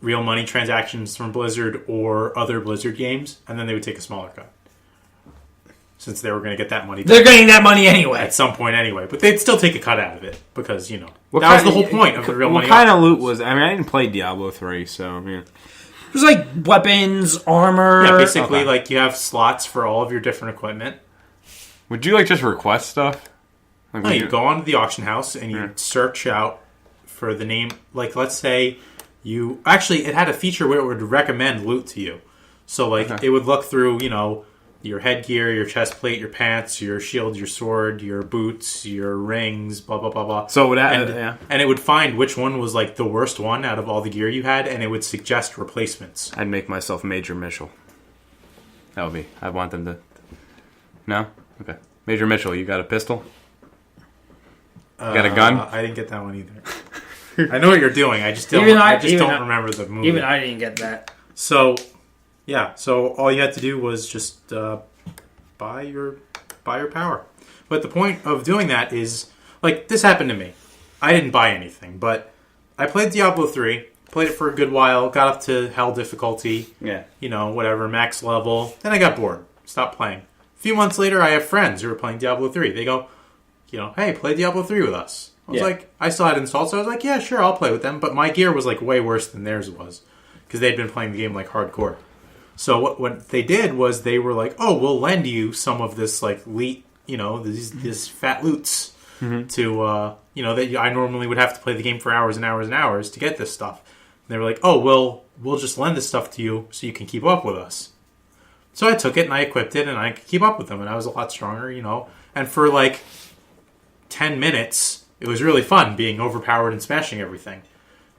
real money transactions from Blizzard or other Blizzard games, and then they would take a smaller cut. Since they were going to get that money back They're getting that money anyway. at some point anyway. But they'd still take a cut out of it because, that was the whole point of the real money. What kind of loot was... I mean, I didn't play Diablo 3, so... Yeah. It was like weapons, armor. Yeah, basically, Okay. like, you have slots for all of your different equipment. Would you, like, just request stuff? Like, No, would you go onto the auction house and you search out for the name. Like, let's say you... Actually, it had a feature where it would recommend loot to you. So, like, it would look through, your headgear, your chest plate, your pants, your shield, your sword, your boots, your rings, blah, blah, blah, blah. So would that... And it would find which one was, like, the worst one out of all the gear you had, and it would suggest replacements. I'd make myself Major Mitchell. That would be... I want them to... No? Okay. Major Mitchell, you got a pistol? You got a gun? I didn't get that one either. I know what you're doing. I just don't remember the movie. Even I didn't get that. So, yeah. So all you had to do was just buy your power. But the point of doing that is, like, this happened to me. I didn't buy anything, but I played Diablo 3, played it for a good while, got up to hell difficulty, whatever, max level. Then I got bored, stopped playing. A few months later, I have friends who are playing Diablo 3. They go, hey, play Diablo 3 with us. I was like, I still had it installed, so I was like, yeah, sure, I'll play with them. But my gear was, like, way worse than theirs was, because they'd been playing the game, like, hardcore. So what they did was they were like, oh, we'll lend you some of this, like, these fat loots to, that I normally would have to play the game for hours and hours and hours to get this stuff. And they were like, oh, we'll just lend this stuff to you so you can keep up with us. So I took it and I equipped it and I could keep up with them and I was a lot stronger, And for, like, 10 minutes, it was really fun being overpowered and smashing everything.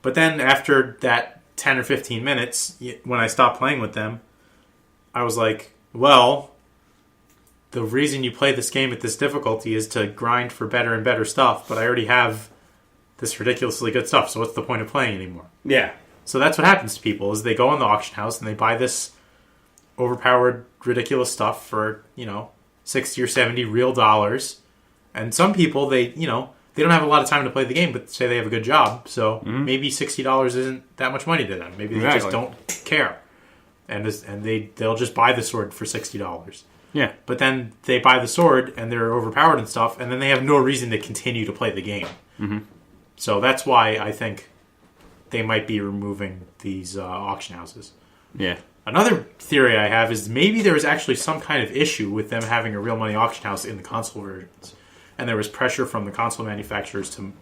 But then after that 10 or 15 minutes, when I stopped playing with them, I was like, well, the reason you play this game at this difficulty is to grind for better and better stuff, but I already have this ridiculously good stuff, so what's the point of playing anymore? Yeah. So that's what happens to people, is they go in the auction house and they buy this overpowered, ridiculous stuff for, 60 or 70 real dollars. And some people, they they don't have a lot of time to play the game, but say they have a good job, so maybe $60 isn't that much money to them. Maybe they just don't care, and they'll just buy the sword for $60. Yeah. But then they buy the sword, and they're overpowered and stuff, and then they have no reason to continue to play the game. Mm-hmm. So that's why I think they might be removing these auction houses. Yeah. Another theory I have is maybe there was actually some kind of issue with them having a real money auction house in the console versions. And there was pressure from the console manufacturers to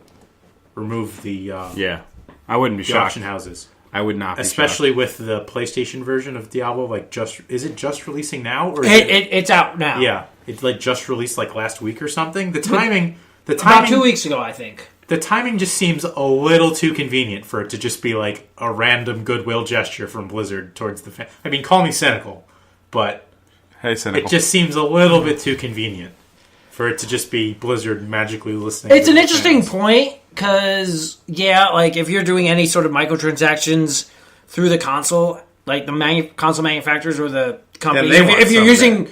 remove the I wouldn't be shocked. auction houses. I would not be especially shocked. with the PlayStation version of Diablo. Like, is it just releasing now? Or it's out now. Yeah. It's like just released like last week or something. The timing... About 2 weeks ago, I think. The timing just seems a little too convenient for it to just be like a random goodwill gesture from Blizzard towards the fan. I mean, call me cynical, but hey, cynical. It just seems a little bit too convenient for it to just be Blizzard magically listening. It's an interesting point because, like if you're doing any sort of microtransactions through the console, like the console manufacturers or the companies, if you're using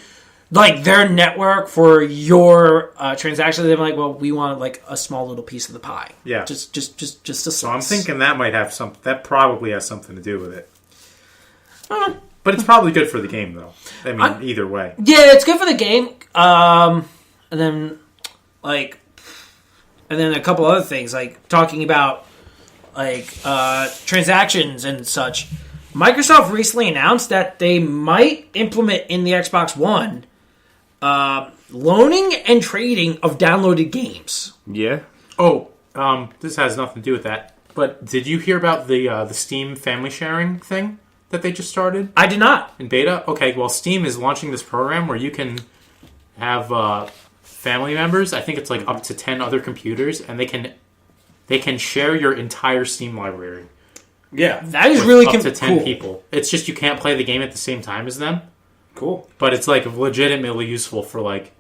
like their network for your transactions, they're like, well, we want like a small little piece of the pie. Yeah, just a slice. So I'm thinking that might have some. That probably has something to do with it. But it's probably good for the game, though. I mean, either way. Yeah, it's good for the game. And then a couple other things, like talking about like transactions and such. Microsoft recently announced that they might implement in the Xbox One loaning and trading of downloaded games. Yeah. Oh, this has nothing to do with that. But did you hear about the Steam family sharing thing that they just started? I did not. In beta? Okay, well, Steam is launching this program where you can have family members. I think it's like up to 10 other computers, and they can share your entire Steam library. Yeah. That is really up to 10 cool. people. It's just you can't play the game at the same time as them. Cool. But it's like legitimately useful for like,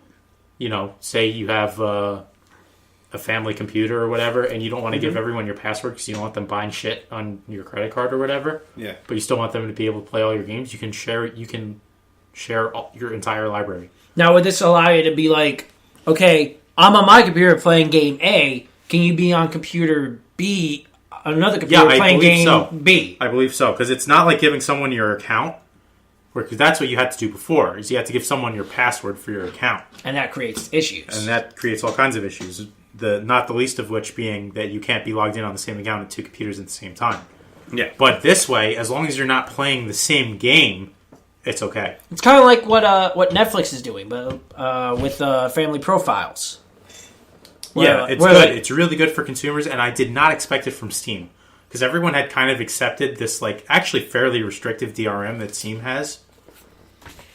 say you have a family computer or whatever, and you don't want to give everyone your password because you don't want them buying shit on your credit card or whatever. Yeah. But you still want them to be able to play all your games. You can share your entire library. Now, would this allow you to be like, okay, I'm on my computer playing game A. Can you be on computer B, another computer playing game B? I believe so, because it's not like giving someone your account. Because that's what you had to do before, is you had to give someone your password for your account. And that creates issues. And that creates all kinds of issues. Not the least of which being that you can't be logged in on the same account at two computers at the same time. Yeah. But this way, as long as you're not playing the same game, it's okay. It's kind of like what Netflix is doing, but with family profiles. It's good. It's really good for consumers, and I did not expect it from Steam. Because everyone had kind of accepted this, like, actually fairly restrictive DRM that Steam has,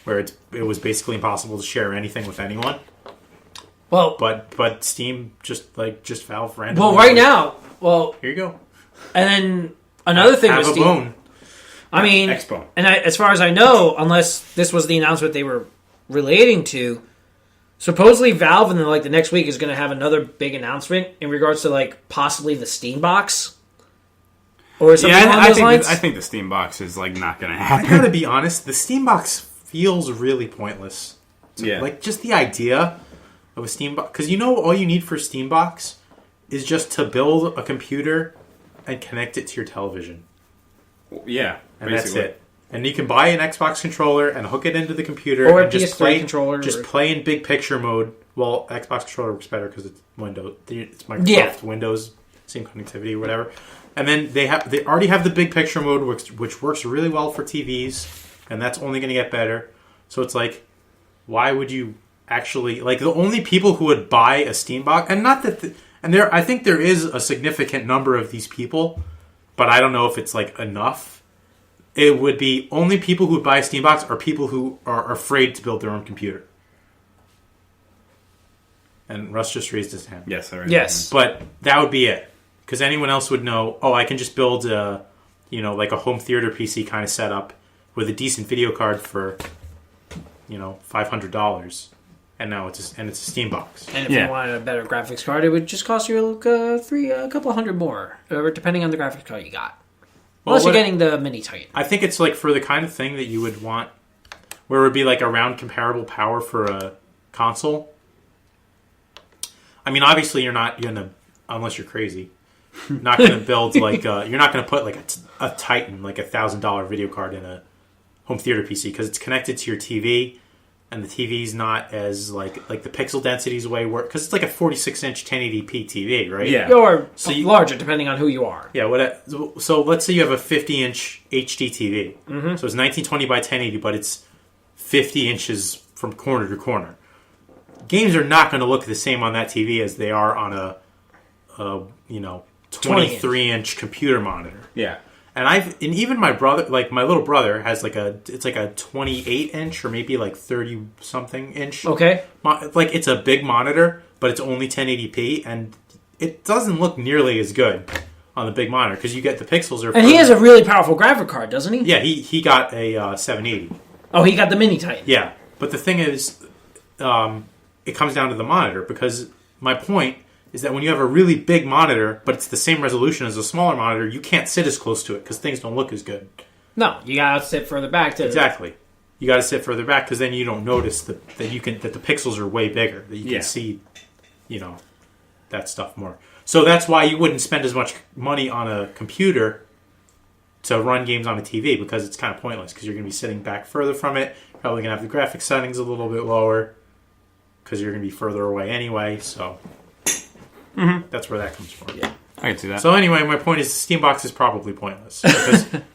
where it was basically impossible to share anything with anyone. Well, but Steam just Valve randomly. Well, right now, here you go. And then another thing with Steam. Bone. I mean, X-Bone. And as far as I know, unless this was the announcement they were relating to, supposedly Valve in the next week is going to have another big announcement in regards to like possibly the Steam box. Or something along those lines? I think the Steam box is like not going to happen. I gotta be honest, the Steam box feels really pointless. Yeah. Like, just the idea of a Steam box. Because all you need for a Steam box is just to build a computer and connect it to your television. Yeah. And basically. that's it. And you can buy an Xbox controller and hook it into the computer. Or and a PS3 controller. Just play in big picture mode. Well, Xbox controller works better because it's Windows. It's Microsoft Windows, same connectivity or whatever. And then they already have the big picture mode, which works really well for TVs, and that's only going to get better. So it's like, why would you actually like the only people who would buy a Steam box, and not that, I think there is a significant number of these people, but I don't know if it's like enough. It would be only people who would buy a Steam box are people who are afraid to build their own computer. And Russ just raised his hand. Yes, I raised Yes, but that would be it. Because anyone else would know, I can just build like a home theater PC kind of setup with a decent video card for, $500. And now it's a Steam box. and if you wanted a better graphics card, it would just cost you a couple $100 more, depending on the graphics card you got. Unless you're getting the Mini Titan. I think it's like for the kind of thing that you would want, where it would be like around comparable power for a console. I mean, obviously you're not going to unless you're crazy. Not going to build like you're not going to put like a Titan, like $1,000 video card in a home theater PC because it's connected to your TV, and the TV's not as like the pixel density is way worse because it's like a 46-inch 1080p TV, right? Yeah, or larger depending on who you are. Yeah. So let's say you have a 50-inch HD TV. Mm-hmm. So it's 1920 by 1080, but it's 50 inches from corner to corner. Games are not going to look the same on that TV as they are on a 23-inch computer monitor. Yeah. And even my brother, like my little brother, has like a 28-inch or maybe like 30-something inch. Okay. Like it's a big monitor, but it's only 1080p, and it doesn't look nearly as good on the big monitor because you get the pixels are. And he has a really powerful graphic card, doesn't he? Yeah, he got a 780. Oh, he got the mini Titan. Yeah, but the thing is, it comes down to the monitor because my point is that when you have a really big monitor, but it's the same resolution as a smaller monitor, you can't sit as close to it because things don't look as good. No, you gotta sit further back. Exactly. You gotta sit further back because then you don't notice that the pixels are way bigger, that you can see, that stuff more. So that's why you wouldn't spend as much money on a computer to run games on a TV because it's kind of pointless because you're going to be sitting back further from it. You're probably going to have the graphics settings a little bit lower because you're going to be further away anyway, so... That's where that comes from. Yeah, I can see that. So anyway, my point is Steam Box is probably pointless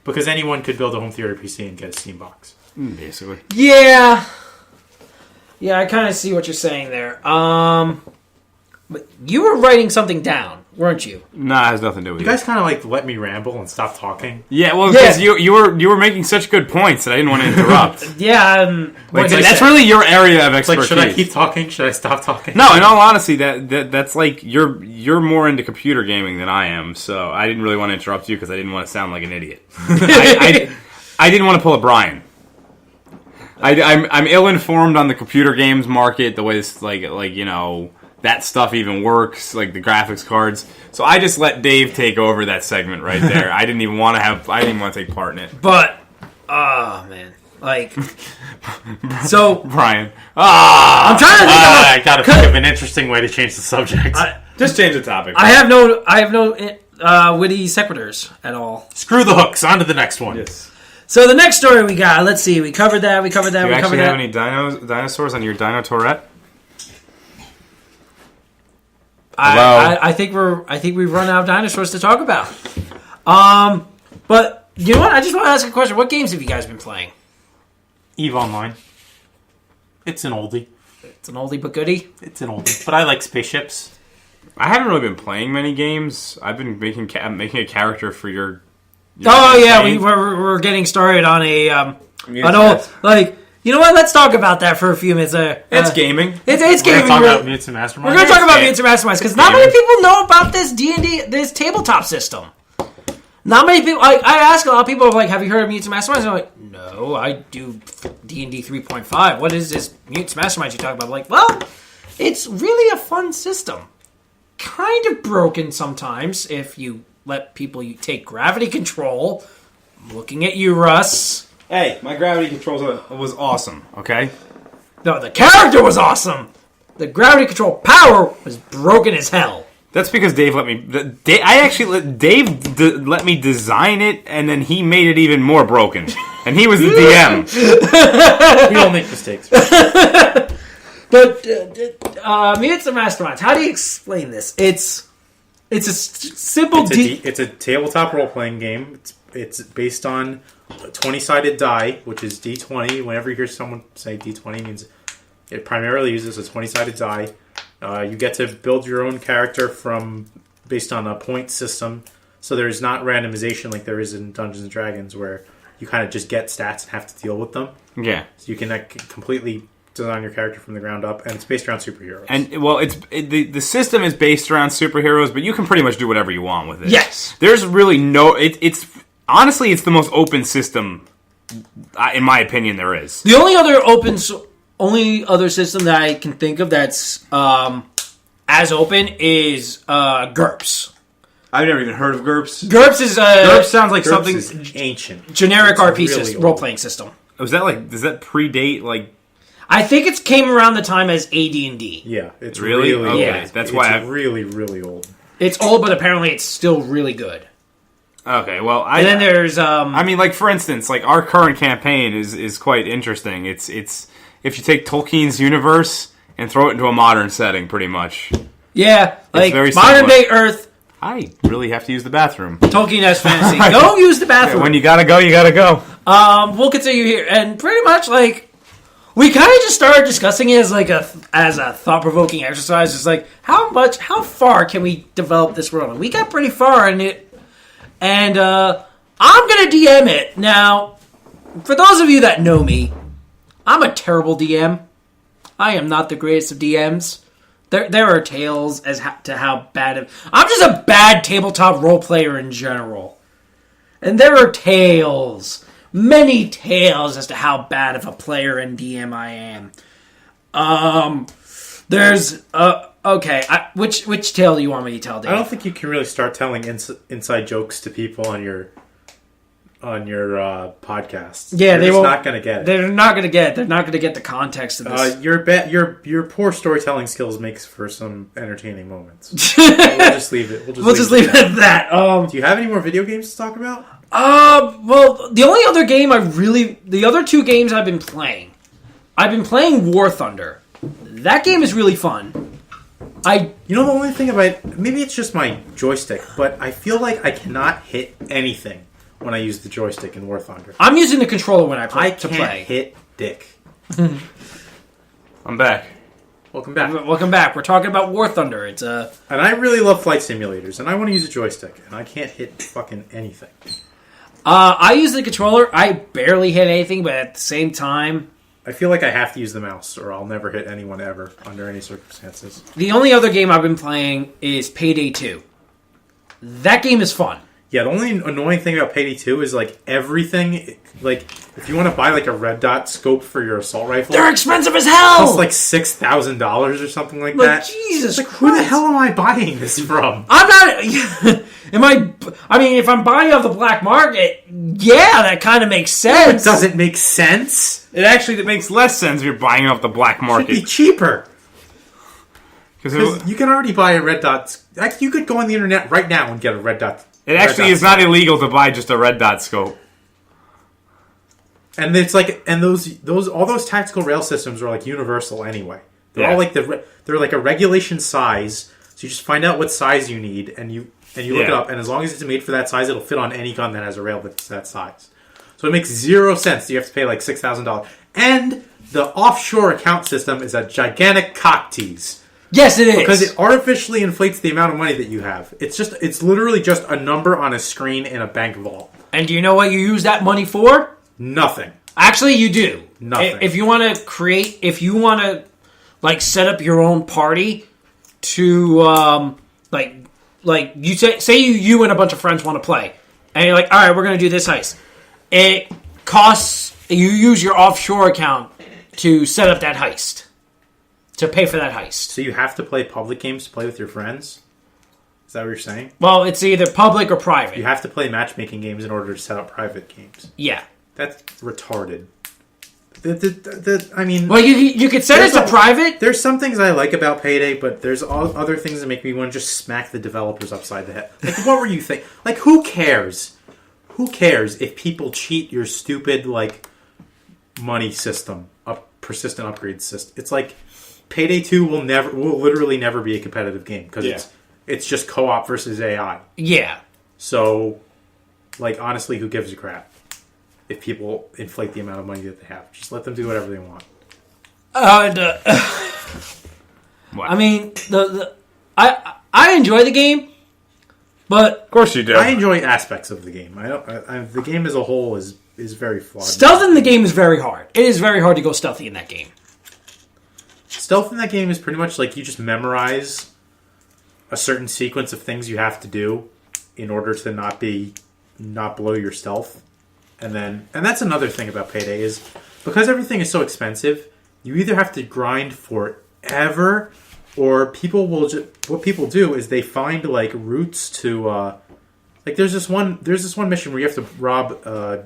because anyone could build a home theater PC and get a Steam Box. Basically. Yeah, I kind of see what you're saying there. But you were writing something down, weren't you? Nah, it has nothing to do with you. You guys kind of like let me ramble and stop talking. Yeah, well, because you were making such good points that I didn't want to interrupt. That's really your area of expertise. Should I keep talking? Should I stop talking? No, in all honesty, that's like you're more into computer gaming than I am, so I didn't really want to interrupt you because I didn't want to sound like an idiot. I didn't want to pull a Brian. I'm ill-informed on the computer games market, the way this that stuff even works, like the graphics cards. So I just let Dave take over that segment right there. I didn't even want to take part in it. But, man. So Brian. I'm trying to think I gotta think of an interesting way to change the subject. Just change the topic. I have no witty sequiturs at all. Screw the hooks. On to the next one. Yes. So the next story we got, let's see. We covered that. Do you actually have any dinosaurs on your Dino Tourette? I think we've run out of dinosaurs to talk about. But you know what? I just want to ask a question. What games have you guys been playing? EVE Online. It's an oldie. It's an oldie but goodie. It's an oldie, but I like spaceships. I haven't really been playing many games. I've been making a character for your we're getting started on an old You know what? Let's talk about that for a few minutes. It's gaming. It's gaming. We're going to talk about Mutants and Masterminds. We're going to talk about Mutants and Masterminds because not many people know about this D&D, this tabletop system. Not many people. I ask a lot of people, have you heard of Mutants and Masterminds? And I'm like, no, I do D&D 3.5. What is this Mutants and Masterminds you talk about? I'm like, well, it's really a fun system. Kind of broken sometimes if you let people take gravity control. I'm looking at you, Russ. Hey, my gravity control was awesome, okay? No, the character was awesome. The gravity control power was broken as hell. That's because Dave let me... Dave let me design it, and then he made it even more broken. And he was the DM. We all make mistakes. But, Mutants and Masterminds, how do you explain this? It's a simple... It's a tabletop role-playing game. It's based on a 20-sided die, which is D20. Whenever you hear someone say D20, it means it primarily uses a 20-sided die. You get to build your own character based on a point system. So there's not randomization like there is in Dungeons & Dragons, where you kind of just get stats and have to deal with them. Yeah. So you can completely design your character from the ground up, and it's based around superheroes. And the system is based around superheroes, but you can pretty much do whatever you want with it. Yes. There's really no... It's honestly, it's the most open system, in my opinion, there is. The only other system that I can think of that's as open is GURPS. I've never even heard of GURPS. GURPS sounds like something ancient, generic RP role playing system. Was that does that predate I think it came around the time as AD&D. Yeah, it's really old. Okay, that's why it's really, really old. It's old, but apparently it's still really good. Okay, well, and then there's I mean, like for instance, like our current campaign is quite interesting. It's if you take Tolkien's universe and throw it into a modern setting, pretty much. Yeah, like very modern day Earth. I really have to use the bathroom. Tolkien has fantasy. Go use the bathroom. Yeah, when you gotta go, you gotta go. We'll continue here, and pretty much like we kind of just started discussing it as a thought provoking exercise. It's like how far can we develop this world? And we got pretty far in it. And I'm going to DM it. Now, for those of you that know me, I'm a terrible DM. I am not the greatest of DMs. There are tales as to how bad... I'm just a bad tabletop role player in general. And there are tales. Many tales as to how bad of a player and DM I am. There's... Okay, which tale do you want me to tell, Dave? I don't think you can really start telling inside jokes to people on your podcast. Yeah, they're just not going to get it. They're not going to get it. They're not going to get the context of this. Your poor storytelling skills makes for some entertaining moments. We'll just leave it. We'll just leave it at that. Do you have any more video games to talk about? Well, the only other game the other two games I've been playing War Thunder. That game is really fun. The only thing about maybe it's just my joystick, but I feel like I cannot hit anything when I use the joystick in War Thunder. I'm using the controller when I play. I can't hit dick. I'm back. Welcome back. Welcome back. We're talking about War Thunder. It's and I really love flight simulators, and I want to use a joystick, and I can't hit fucking anything. I use the controller. I barely hit anything, but at the same time, I feel like I have to use the mouse, or I'll never hit anyone ever, under any circumstances. The only other game I've been playing is Payday 2. That game is fun. Yeah, the only annoying thing about Payday 2 is, like, everything... Like, if you want to buy, like, a red dot scope for your assault rifle... They're expensive as hell! It costs, like, $6,000 or something like that. Jesus like, Christ. Who the hell am I buying this from? I'm not... if I'm buying off the black market, yeah, that kind of makes sense. It doesn't make sense. It makes less sense if you're buying off the black market. It should be cheaper. Because you can already buy a red dot... You could go on the internet right now and get a red dot... It actually is not illegal to buy just a red dot scope. And it's like, and all those tactical rail systems are like universal anyway. They're all like they're like a regulation size. So you just find out what size you need, and you look it up. And as long as it's made for that size, it'll fit on any gun that has a rail that's that size. So it makes zero sense. You have to pay like $6,000, and the offshore account system is a gigantic cock tease. Yes, it is. Because it artificially inflates the amount of money that you have. It's literally just a number on a screen in a bank vault. And do you know what you use that money for? Nothing. Actually, you do. Nothing. If you want to like set up your own party to like you say you and a bunch of friends want to play, and you're like, all right, we're going to do this heist. It costs, you use your offshore account to set up that heist. To pay for that heist. So you have to play public games to play with your friends? Is that what you're saying? Well, it's either public or private. You have to play matchmaking games in order to set up private games. Yeah. That's retarded. I mean... Well, you could set it to private. There's some things I like about Payday, but there's other things that make me want to just smack the developers upside the head. Like, what were you thinking? Like, who cares? Who cares if people cheat your stupid, like, money system, persistent upgrade system? It's like... Payday 2 will literally never be a competitive game because it's just co-op versus AI. Yeah. So, like, honestly, who gives a crap if people inflate the amount of money that they have? Just let them do whatever they want. I mean, I enjoy the game, but of course you do. I enjoy aspects of the game. The game as a whole is very flawed. Stealth in the game is very hard. It is very hard to go stealthy in that game. Stealth in that game is pretty much like you just memorize a certain sequence of things you have to do in order to not blow your stealth. And that's another thing about Payday is because everything is so expensive, you either have to grind forever or what people do is they find like routes to like there's this one mission where you have to rob a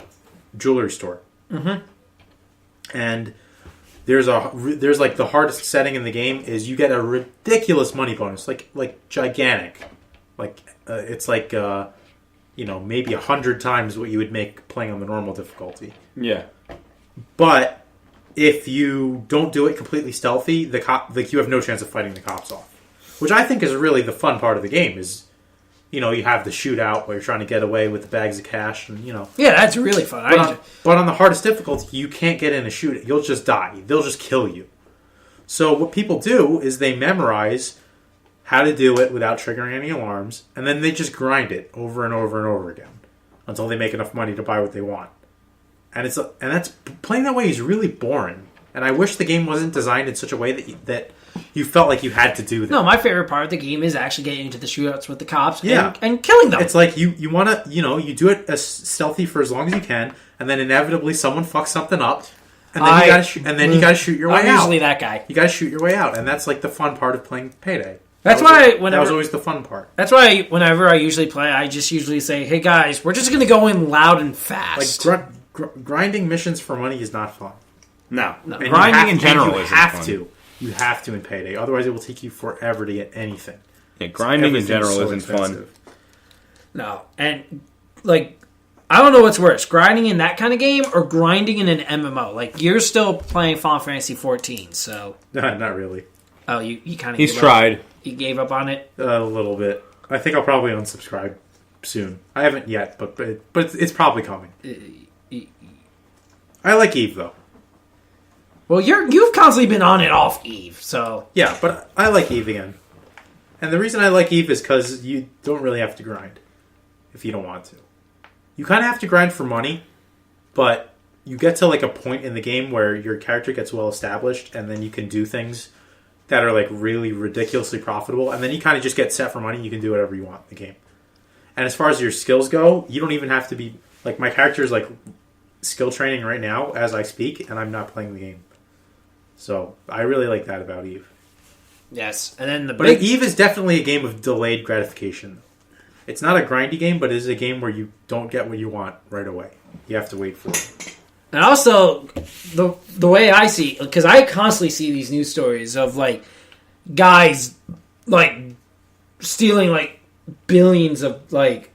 jewelry store. Mm-hmm. And there's like the hardest setting in the game is you get a ridiculous money bonus, like gigantic, Like it's like maybe 100 times what you would make playing on the normal difficulty. Yeah. But if you don't do it completely stealthy, you have no chance of fighting the cops off. Which I think is really the fun part of the game is, you have the shootout where you're trying to get away with the bags of cash and, Yeah, that's really fun. But on the hardest difficulty, you can't get in a shoot. You'll just die. They'll just kill you. So what people do is they memorize how to do it without triggering any alarms, and then they just grind it over and over and over again until they make enough money to buy what they want. And that's playing that way is really boring. And I wish the game wasn't designed in such a way that you felt like you had to do that. No, my favorite part of the game is actually getting into the shootouts with the cops and killing them. It's like you want to, you do it as stealthy for as long as you can, and then inevitably someone fucks something up, and then you gotta shoot your way out. I'm usually that guy. You gotta shoot your way out, and that's like the fun part of playing Payday. That was always the fun part. That's why whenever I usually play, I just usually say, "Hey guys, we're just gonna go in loud and fast." Like grinding missions for money is not fun. No. Grinding in general is fun. You have to in Payday. Otherwise, it will take you forever to get anything. Yeah, grinding in general isn't fun. No. And, I don't know what's worse. Grinding in that kind of game or grinding in an MMO. Like, you're still playing Final Fantasy 14, so... Not really. Oh, you kind of... He's tried. You gave up on it? A little bit. I think I'll probably unsubscribe soon. I haven't yet, but it's probably coming. I like Eve, though. Well, you've constantly been on and off Eve, so... Yeah, but I like Eve again. And the reason I like Eve is because you don't really have to grind if you don't want to. You kind of have to grind for money, but you get to a point in the game where your character gets well established, and then you can do things that are really ridiculously profitable, and then you kind of just get set for money. You can do whatever you want in the game. And as far as your skills go, you don't even have to be... my character is skill training right now as I speak, and I'm not playing the game. So I really like that about Eve. Yes, and then Eve is definitely a game of delayed gratification. It's not a grindy game, but it is a game where you don't get what you want right away. You have to wait for it. And also, the way I see, because I constantly see these news stories of guys stealing billions of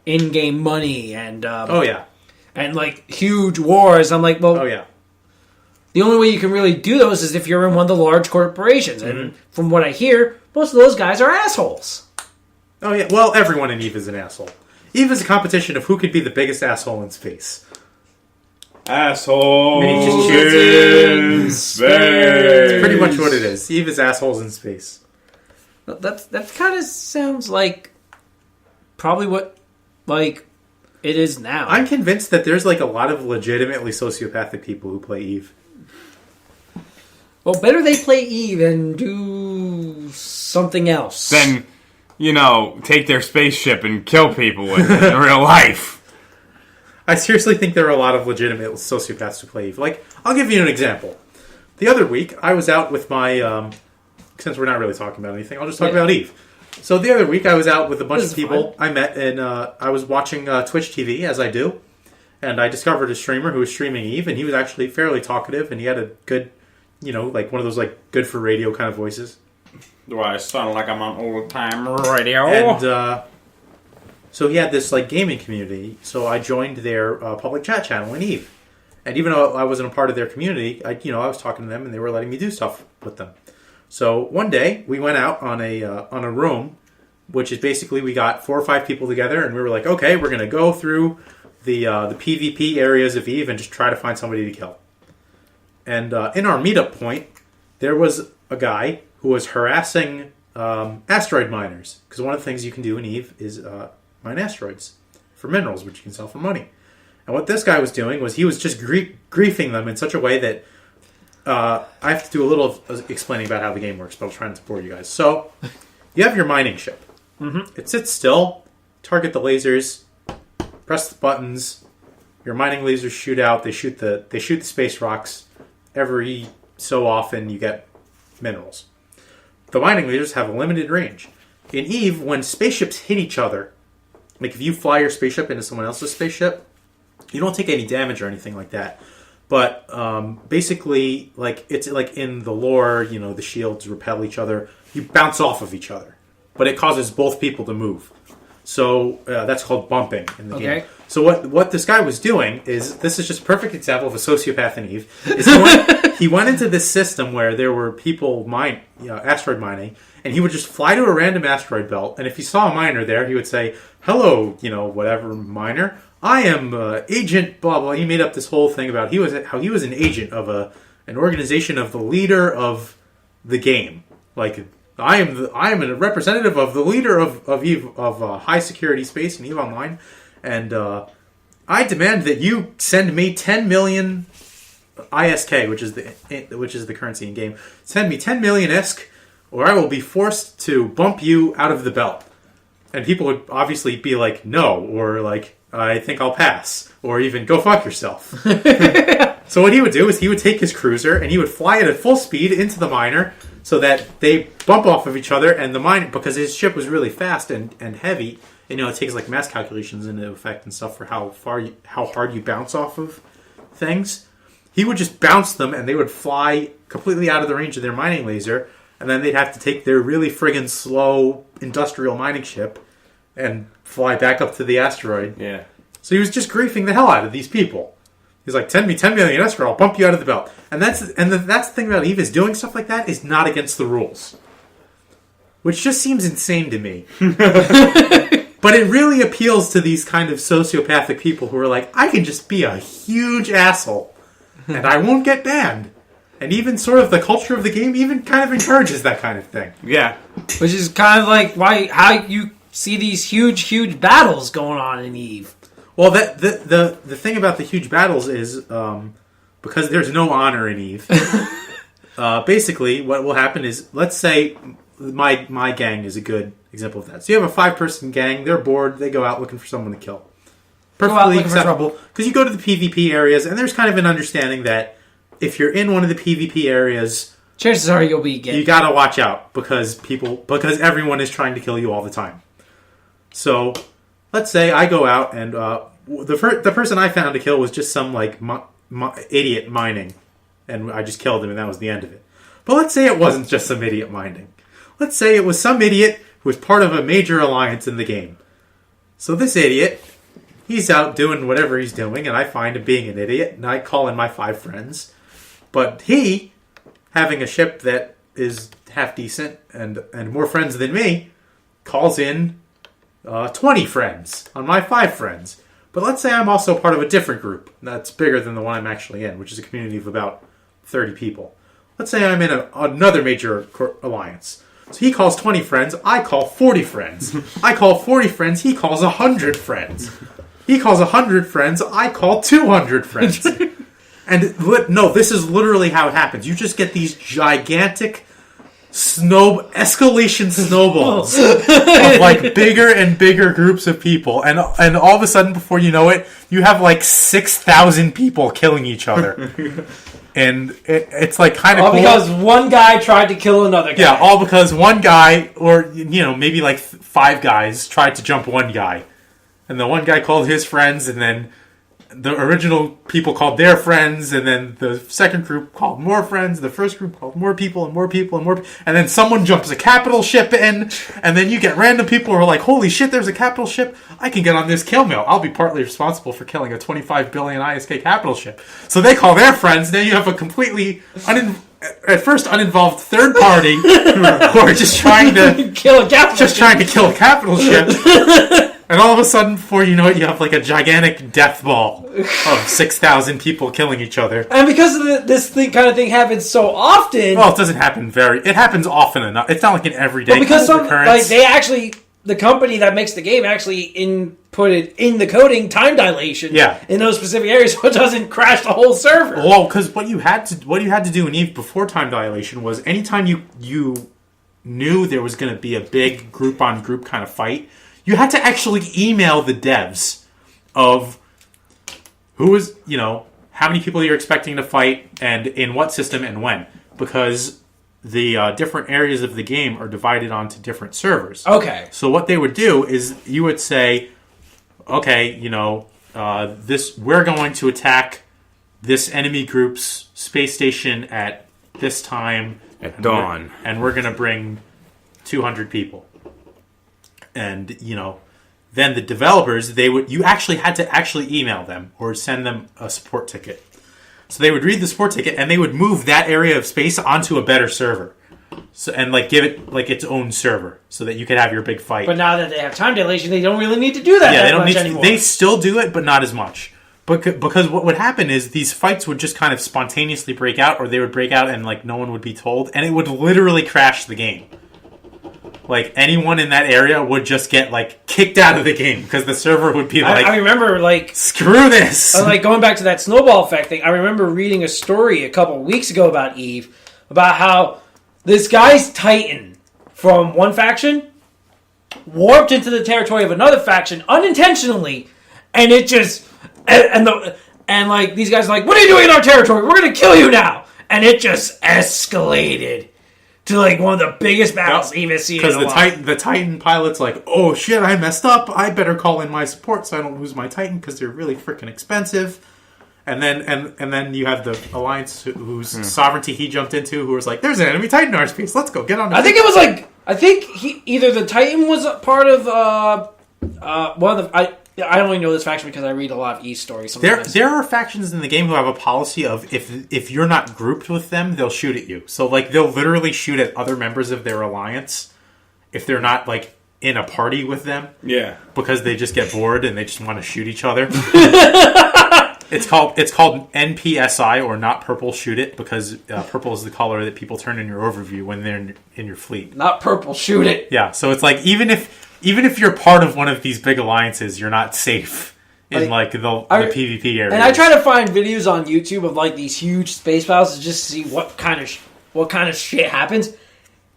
in-game money and and huge wars. I'm like, well, oh yeah. The only way you can really do those is if you're in one of the large corporations. And from what I hear, most of those guys are assholes. Oh, yeah. Well, everyone in Eve is an asshole. Eve is a competition of who could be the biggest asshole in space. Assholes in space. That's pretty much what it is. Eve is assholes in space. That kind of sounds like probably what it is now. I'm convinced that there's a lot of legitimately sociopathic people who play Eve. Well, better they play Eve and do something else. Then, take their spaceship and kill people with it in real life. I seriously think there are a lot of legitimate sociopaths who play Eve. I'll give you an example. The other week, I was out with my... since we're not really talking about anything, I'll just talk about Eve. So the other week, I was out with a bunch of people I met, and I was watching Twitch TV, as I do. And I discovered a streamer who was streaming Eve, and he was actually fairly talkative, and he had a good... one of those, good for radio kind of voices. Do I sound like I'm on old-time radio? And, so he had this, gaming community, so I joined their public chat channel in Eve. And even though I wasn't a part of their community, I was talking to them, and they were letting me do stuff with them. So one day, we went out on a room, which is basically we got 4 or 5 people together, and we were like, okay, we're going to go through the PvP areas of Eve and just try to find somebody to kill. And in our meetup point, there was a guy who was harassing asteroid miners. Because one of the things you can do in Eve is mine asteroids for minerals, which you can sell for money. And what this guy was doing was he was just griefing them in such a way that I have to do a little explaining about how the game works, but I'll try not to bore you guys. So, you have your mining ship. Mm-hmm. It sits still, target the lasers, press the buttons, your mining lasers shoot out, they shoot the space rocks. Every so often you get minerals. The mining lasers have a limited range. In Eve, when spaceships hit each other, if you fly your spaceship into someone else's spaceship, you don't take any damage or anything like that. But basically, it's in the lore, the shields repel each other. You bounce off of each other. But it causes both people to move. So that's called bumping in the Okay. game. So what this guy was doing is, this is just a perfect example of a sociopath in Eve. Is he went into this system where there were people asteroid mining, and he would just fly to a random asteroid belt, and if he saw a miner there, he would say, "Hello, whatever miner. I am agent blah blah." He made up this whole thing about how he was an agent of an organization of the leader of the game. Like, I am a representative of the leader of Eve, of high security space in Eve Online, and I demand that you send me 10 million ISK, which is the currency in game. Send me 10 million ISK, or I will be forced to bump you out of the belt. And people would obviously be like, no, or like, I think I'll pass, or even go fuck yourself. So what he would do is he would take his cruiser and he would fly it at full speed into the miner, so that they bump off of each other, and the miner, because his ship was really fast and heavy, and it takes like mass calculations into effect and stuff for how hard you bounce off of things. He would just bounce them, and they would fly completely out of the range of their mining laser, and then they'd have to take their really friggin' slow industrial mining ship and fly back up to the asteroid. Yeah. So he was just griefing the hell out of these people. He's like, 10 million escrow, I'll bump you out of the belt. And that's the thing about Eve, is doing stuff like that is not against the rules. Which just seems insane to me. But it really appeals to these kind of sociopathic people who are like, I can just be a huge asshole, and I won't get banned. And even sort of the culture of the game even kind of encourages that kind of thing. Yeah. Which is kind of like how you see these huge battles going on in Eve. Well, the thing about the huge battles is, because there's no honor in Eve, basically what will happen is, let's say my gang is a good example of that. So you have a 5-person gang, they're bored, they go out looking for someone to kill. Perfectly acceptable. Because you go to the PvP areas, and there's kind of an understanding that if you're in one of the PvP areas, chances are you'll be getting. You gotta watch out, because everyone is trying to kill you all the time. So let's say I go out, and the person I found to kill was just some idiot mining, and I just killed him, and that was the end of it. But let's say it wasn't just some idiot mining. Let's say it was some idiot who was part of a major alliance in the game. So this idiot, he's out doing whatever he's doing, and I find him being an idiot, and I call in my 5 friends. But he, having a ship that is half decent and more friends than me, calls in 20 friends on my 5 friends. But let's say I'm also part of a different group that's bigger than the one I'm actually in, which is a community of about 30 people. Let's say I'm in another major alliance. So he calls 20 friends, I call 40 friends. I call 40 friends, he calls 100 friends. He calls 100 friends, I call 200 friends. And no, this is literally how it happens. You just get these gigantic escalation snowballs of bigger and bigger groups of people, and all of a sudden, before you know it, you have 6,000 people killing each other. And it's kind of all cool. Because one guy tried to kill another guy. Yeah, all because one guy, or maybe 5 guys tried to jump one guy, and the one guy called his friends, and then the original people called their friends, and then the second group called more friends, the first group called more people, and more people, and more, and then someone jumps a capital ship in, and then you get random people who are like, holy shit, there's a capital ship, I can get on this kill mill, I'll be partly responsible for killing a 25 billion ISK capital ship. So they call their friends, now you have a completely at first uninvolved third party who are just trying to kill a capital capital ship. And all of a sudden, before you know it, you have a gigantic death ball of 6,000 people killing each other. And because this kind of thing happens so often... Well, it doesn't happen it happens often enough. It's not an everyday occurrence. The company that makes the game actually inputted in the coding time dilation in those specific areas so it doesn't crash the whole server. Well, because what you had to do in Eve before time dilation was anytime you knew there was going to be a big group-on-group kind of fight, you had to actually email the devs of who was, how many people you're expecting to fight and in what system and when. Because the different areas of the game are divided onto different servers. Okay. So what they would do is you would say, okay, we're going to attack this enemy group's space station at this time. At dawn. And we're going to bring 200 people. And, then the developers, you actually had to actually email them or send them a support ticket. So they would read the support ticket and they would move that area of space onto a better server. So, and like give it like its own server so that you could have your big fight. But now that they have time dilation, they don't really need to do that. Yeah, they don't need anymore. They still do it, but not as much. Because what would happen is these fights would just kind of spontaneously break out, or they would break out and like no one would be told, and it would literally crash the game. Like anyone in that area would just get like kicked out of the game because the server would be like, I remember like screw this. Like going back to that snowball effect thing. I remember reading a story a couple of weeks ago about Eve, about how this guy's Titan from one faction warped into the territory of another faction unintentionally, and it just and like these guys are like, what are you doing in our territory? We're gonna kill you now, and it just escalated to like one of the biggest battles Eve has seen. Because the Titan pilot's like, oh shit, I messed up. I better call in my support so I don't lose my Titan because they're really freaking expensive. And then you have the Alliance whose sovereignty he jumped into, who was like, "There's an enemy Titan in our space. Let's go get on." I think it was like either the Titan was a part of one of the. I only know this faction because I read a lot of East stories. Sometimes. There are factions in the game who have a policy of if you're not grouped with them, they'll shoot at you. So like they'll literally shoot at other members of their alliance if they're not like in a party with them. Yeah, because they just get bored and they just want to shoot each other. It's called NPSI, or not purple shoot it, because purple is the color that people turn in your overview when they're in your fleet. Not purple shoot it. Yeah, so it's like even if you're part of one of these big alliances, you're not safe in like the PvP area. And I try to find videos on YouTube of like these huge space battles to just see what kind of shit happens.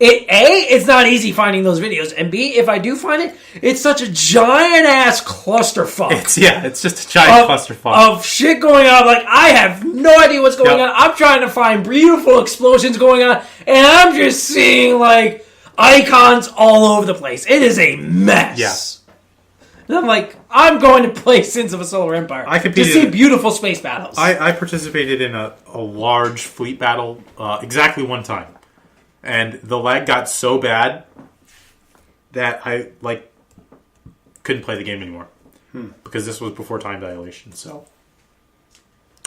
It's not easy finding those videos, and B, if I do find it, it's such a giant ass clusterfuck. It's just a giant clusterfuck of shit going on. Like I have no idea what's going on. I'm trying to find beautiful explosions going on, and I'm just seeing like icons all over the place. It is a mess. Yeah. And I'm like, I'm going to play Sins of a Solar Empire to see beautiful space battles. I participated in a large fleet battle exactly one time. And the lag got so bad that I couldn't play the game anymore because this was before time dilation. So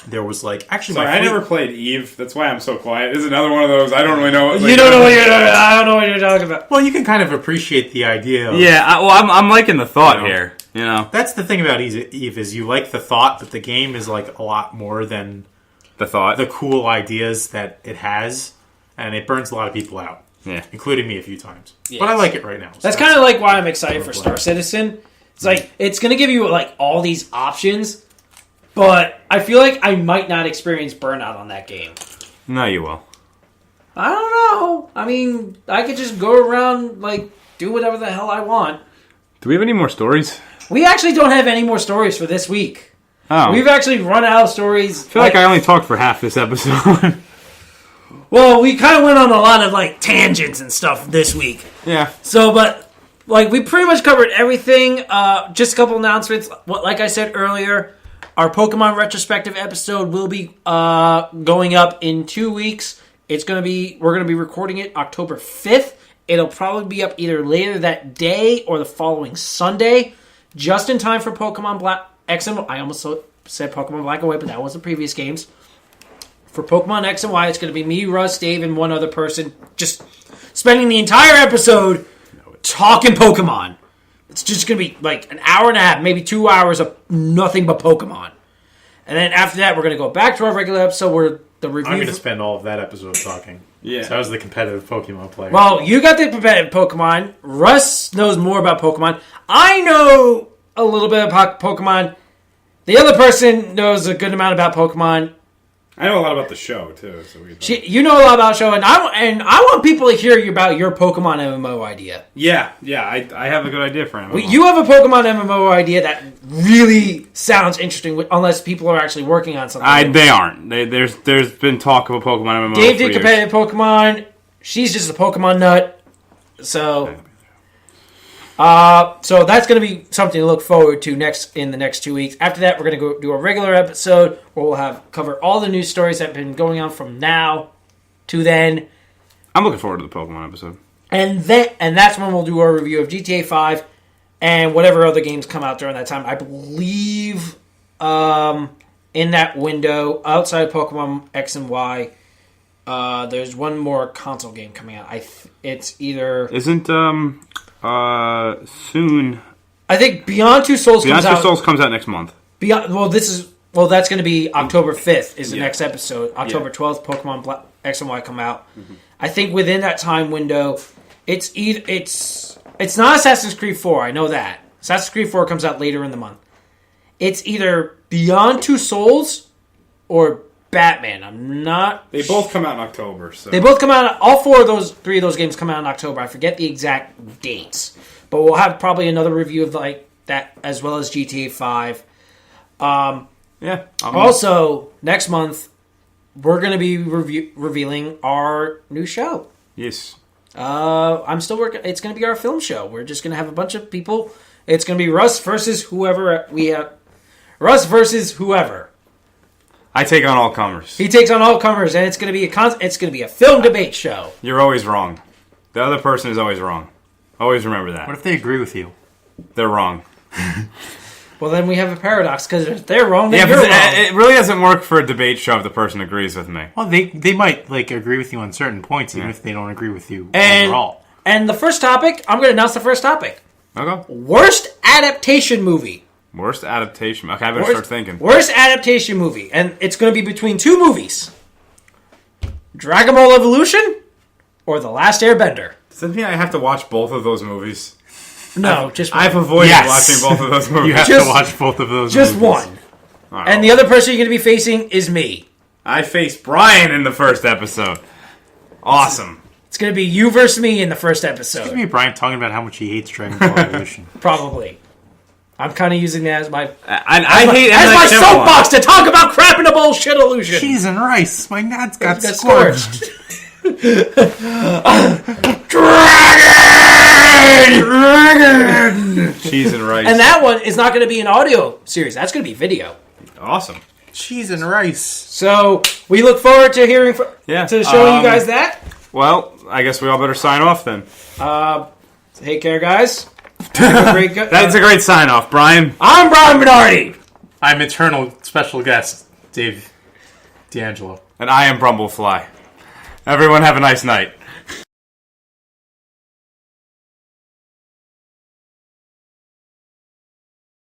there was actually. Sorry, I never played Eve. That's why I'm so quiet. This is another one of those. I don't really know. You don't know what you're. I don't know what you're talking about. Well, you can kind of appreciate the idea. I'm liking the thought here. You know, that's the thing about Eve is you like the thought, but the game is like a lot more than the thought, the cool ideas that it has. And it burns a lot of people out, including me a few times. Yes. But I like it right now. So that's kind of like why I'm excited for Star Citizen. It's like it's going to give you like all these options, but I feel like I might not experience burnout on that game. No, you will. I don't know. I mean, I could just go around do whatever the hell I want. Do we have any more stories? We actually don't have any more stories for this week. Oh, we've actually run out of stories. I feel like I only talked for half this episode. Well, we kind of went on a lot of tangents and stuff this week. Yeah. So, but we pretty much covered everything. Just a couple announcements. Like I said earlier, our Pokemon retrospective episode will be going up in 2 weeks. We're gonna be recording it October 5th. It'll probably be up either later that day or the following Sunday, just in time for Pokemon Black X and Y. I almost said Pokemon Black and White, but that was the previous games. For Pokemon X and Y, it's going to be me, Russ, Dave, and one other person just spending the entire episode talking Pokemon. It's just going to be an hour and a half, maybe 2 hours of nothing but Pokemon. And then after that, we're going to go back to our regular episode where the review... I'm going to spend all of that episode talking. Yeah. So I was the competitive Pokemon player. Well, you got the competitive Pokemon. Russ knows more about Pokemon. I know a little bit about Pokemon. The other person knows a good amount about Pokemon. I know a lot about the show too. So you know a lot about the show, and I want people to hear about your Pokemon MMO idea. Yeah, I have a good idea for MMO. You have a Pokemon MMO idea that really sounds interesting, unless people are actually working on something. They aren't. There's been talk of a Pokemon MMO. Dave did competitive Pokemon. She's just a Pokemon nut. So that's going to be something to look forward to in the next 2 weeks. After that, we're going to go do a regular episode where we'll cover all the news stories that have been going on from now to then. I'm looking forward to the Pokemon episode. And that's when we'll do our review of GTA 5 and whatever other games come out during that time. I believe in that window, outside of Pokemon X and Y, there's one more console game coming out. It's either... Isn't, soon... I think Beyond Two Souls comes out... Beyond Two Souls comes out next month. That's going to be October 5th is the next episode. October 12th, Pokemon X and Y come out. Mm-hmm. I think within that time window, it's not Assassin's Creed 4, I know that. Assassin's Creed 4 comes out later in the month. It's either Beyond Two Souls or Batman. I'm not... They both come out in October. So. They both come out... All three of those games come out in October. I forget the exact dates. But we'll have probably another review of that, as well as GTA 5. Also, next month, we're going to be revealing our new show. Yes. I'm still working. It's going to be our film show. We're just going to have a bunch of people. It's going to be Russ versus whoever we have. Russ versus whoever. I take on all comers. He takes on all comers, and it's going to be a film debate show. You're always wrong. The other person is always wrong. Always remember that. What if they agree with you? They're wrong. Well, then we have a paradox, because if they're wrong, then you're wrong. It really doesn't work for a debate show if the person agrees with me. Well, they might agree with you on certain points, even if they don't agree with you overall. And the first topic, I'm going to announce the first topic. Okay. Worst adaptation movie. Worst adaptation. Okay, I better start thinking. Worst adaptation movie. And it's going to be between two movies. Dragon Ball Evolution or The Last Airbender. Does that mean I have to watch both of those movies? No, just one. I've avoided watching both of those movies. You have to watch both of those movies. Just one. Right. And the other person you're going to be facing is me. I faced Brian in the first episode. Awesome. It's going to be you versus me in the first episode. It's going to be Brian talking about how much he hates Dragon Ball Evolution. Probably. I'm kind of using that as my soapbox to talk about crap in a bullshit illusion. Cheese and rice. My nuts got scorched. Dragon! Cheese and rice. And that one is not going to be an audio series. That's going to be video. Awesome. Cheese and rice. So we look forward to hearing to showing you guys that. Well, I guess we all better sign off then. Take care, guys. That's a great sign off, Brian. I'm Brian Bonardi. I'm eternal special guest, Dave D'Angelo. And I am Brumblefly. Everyone have a nice night.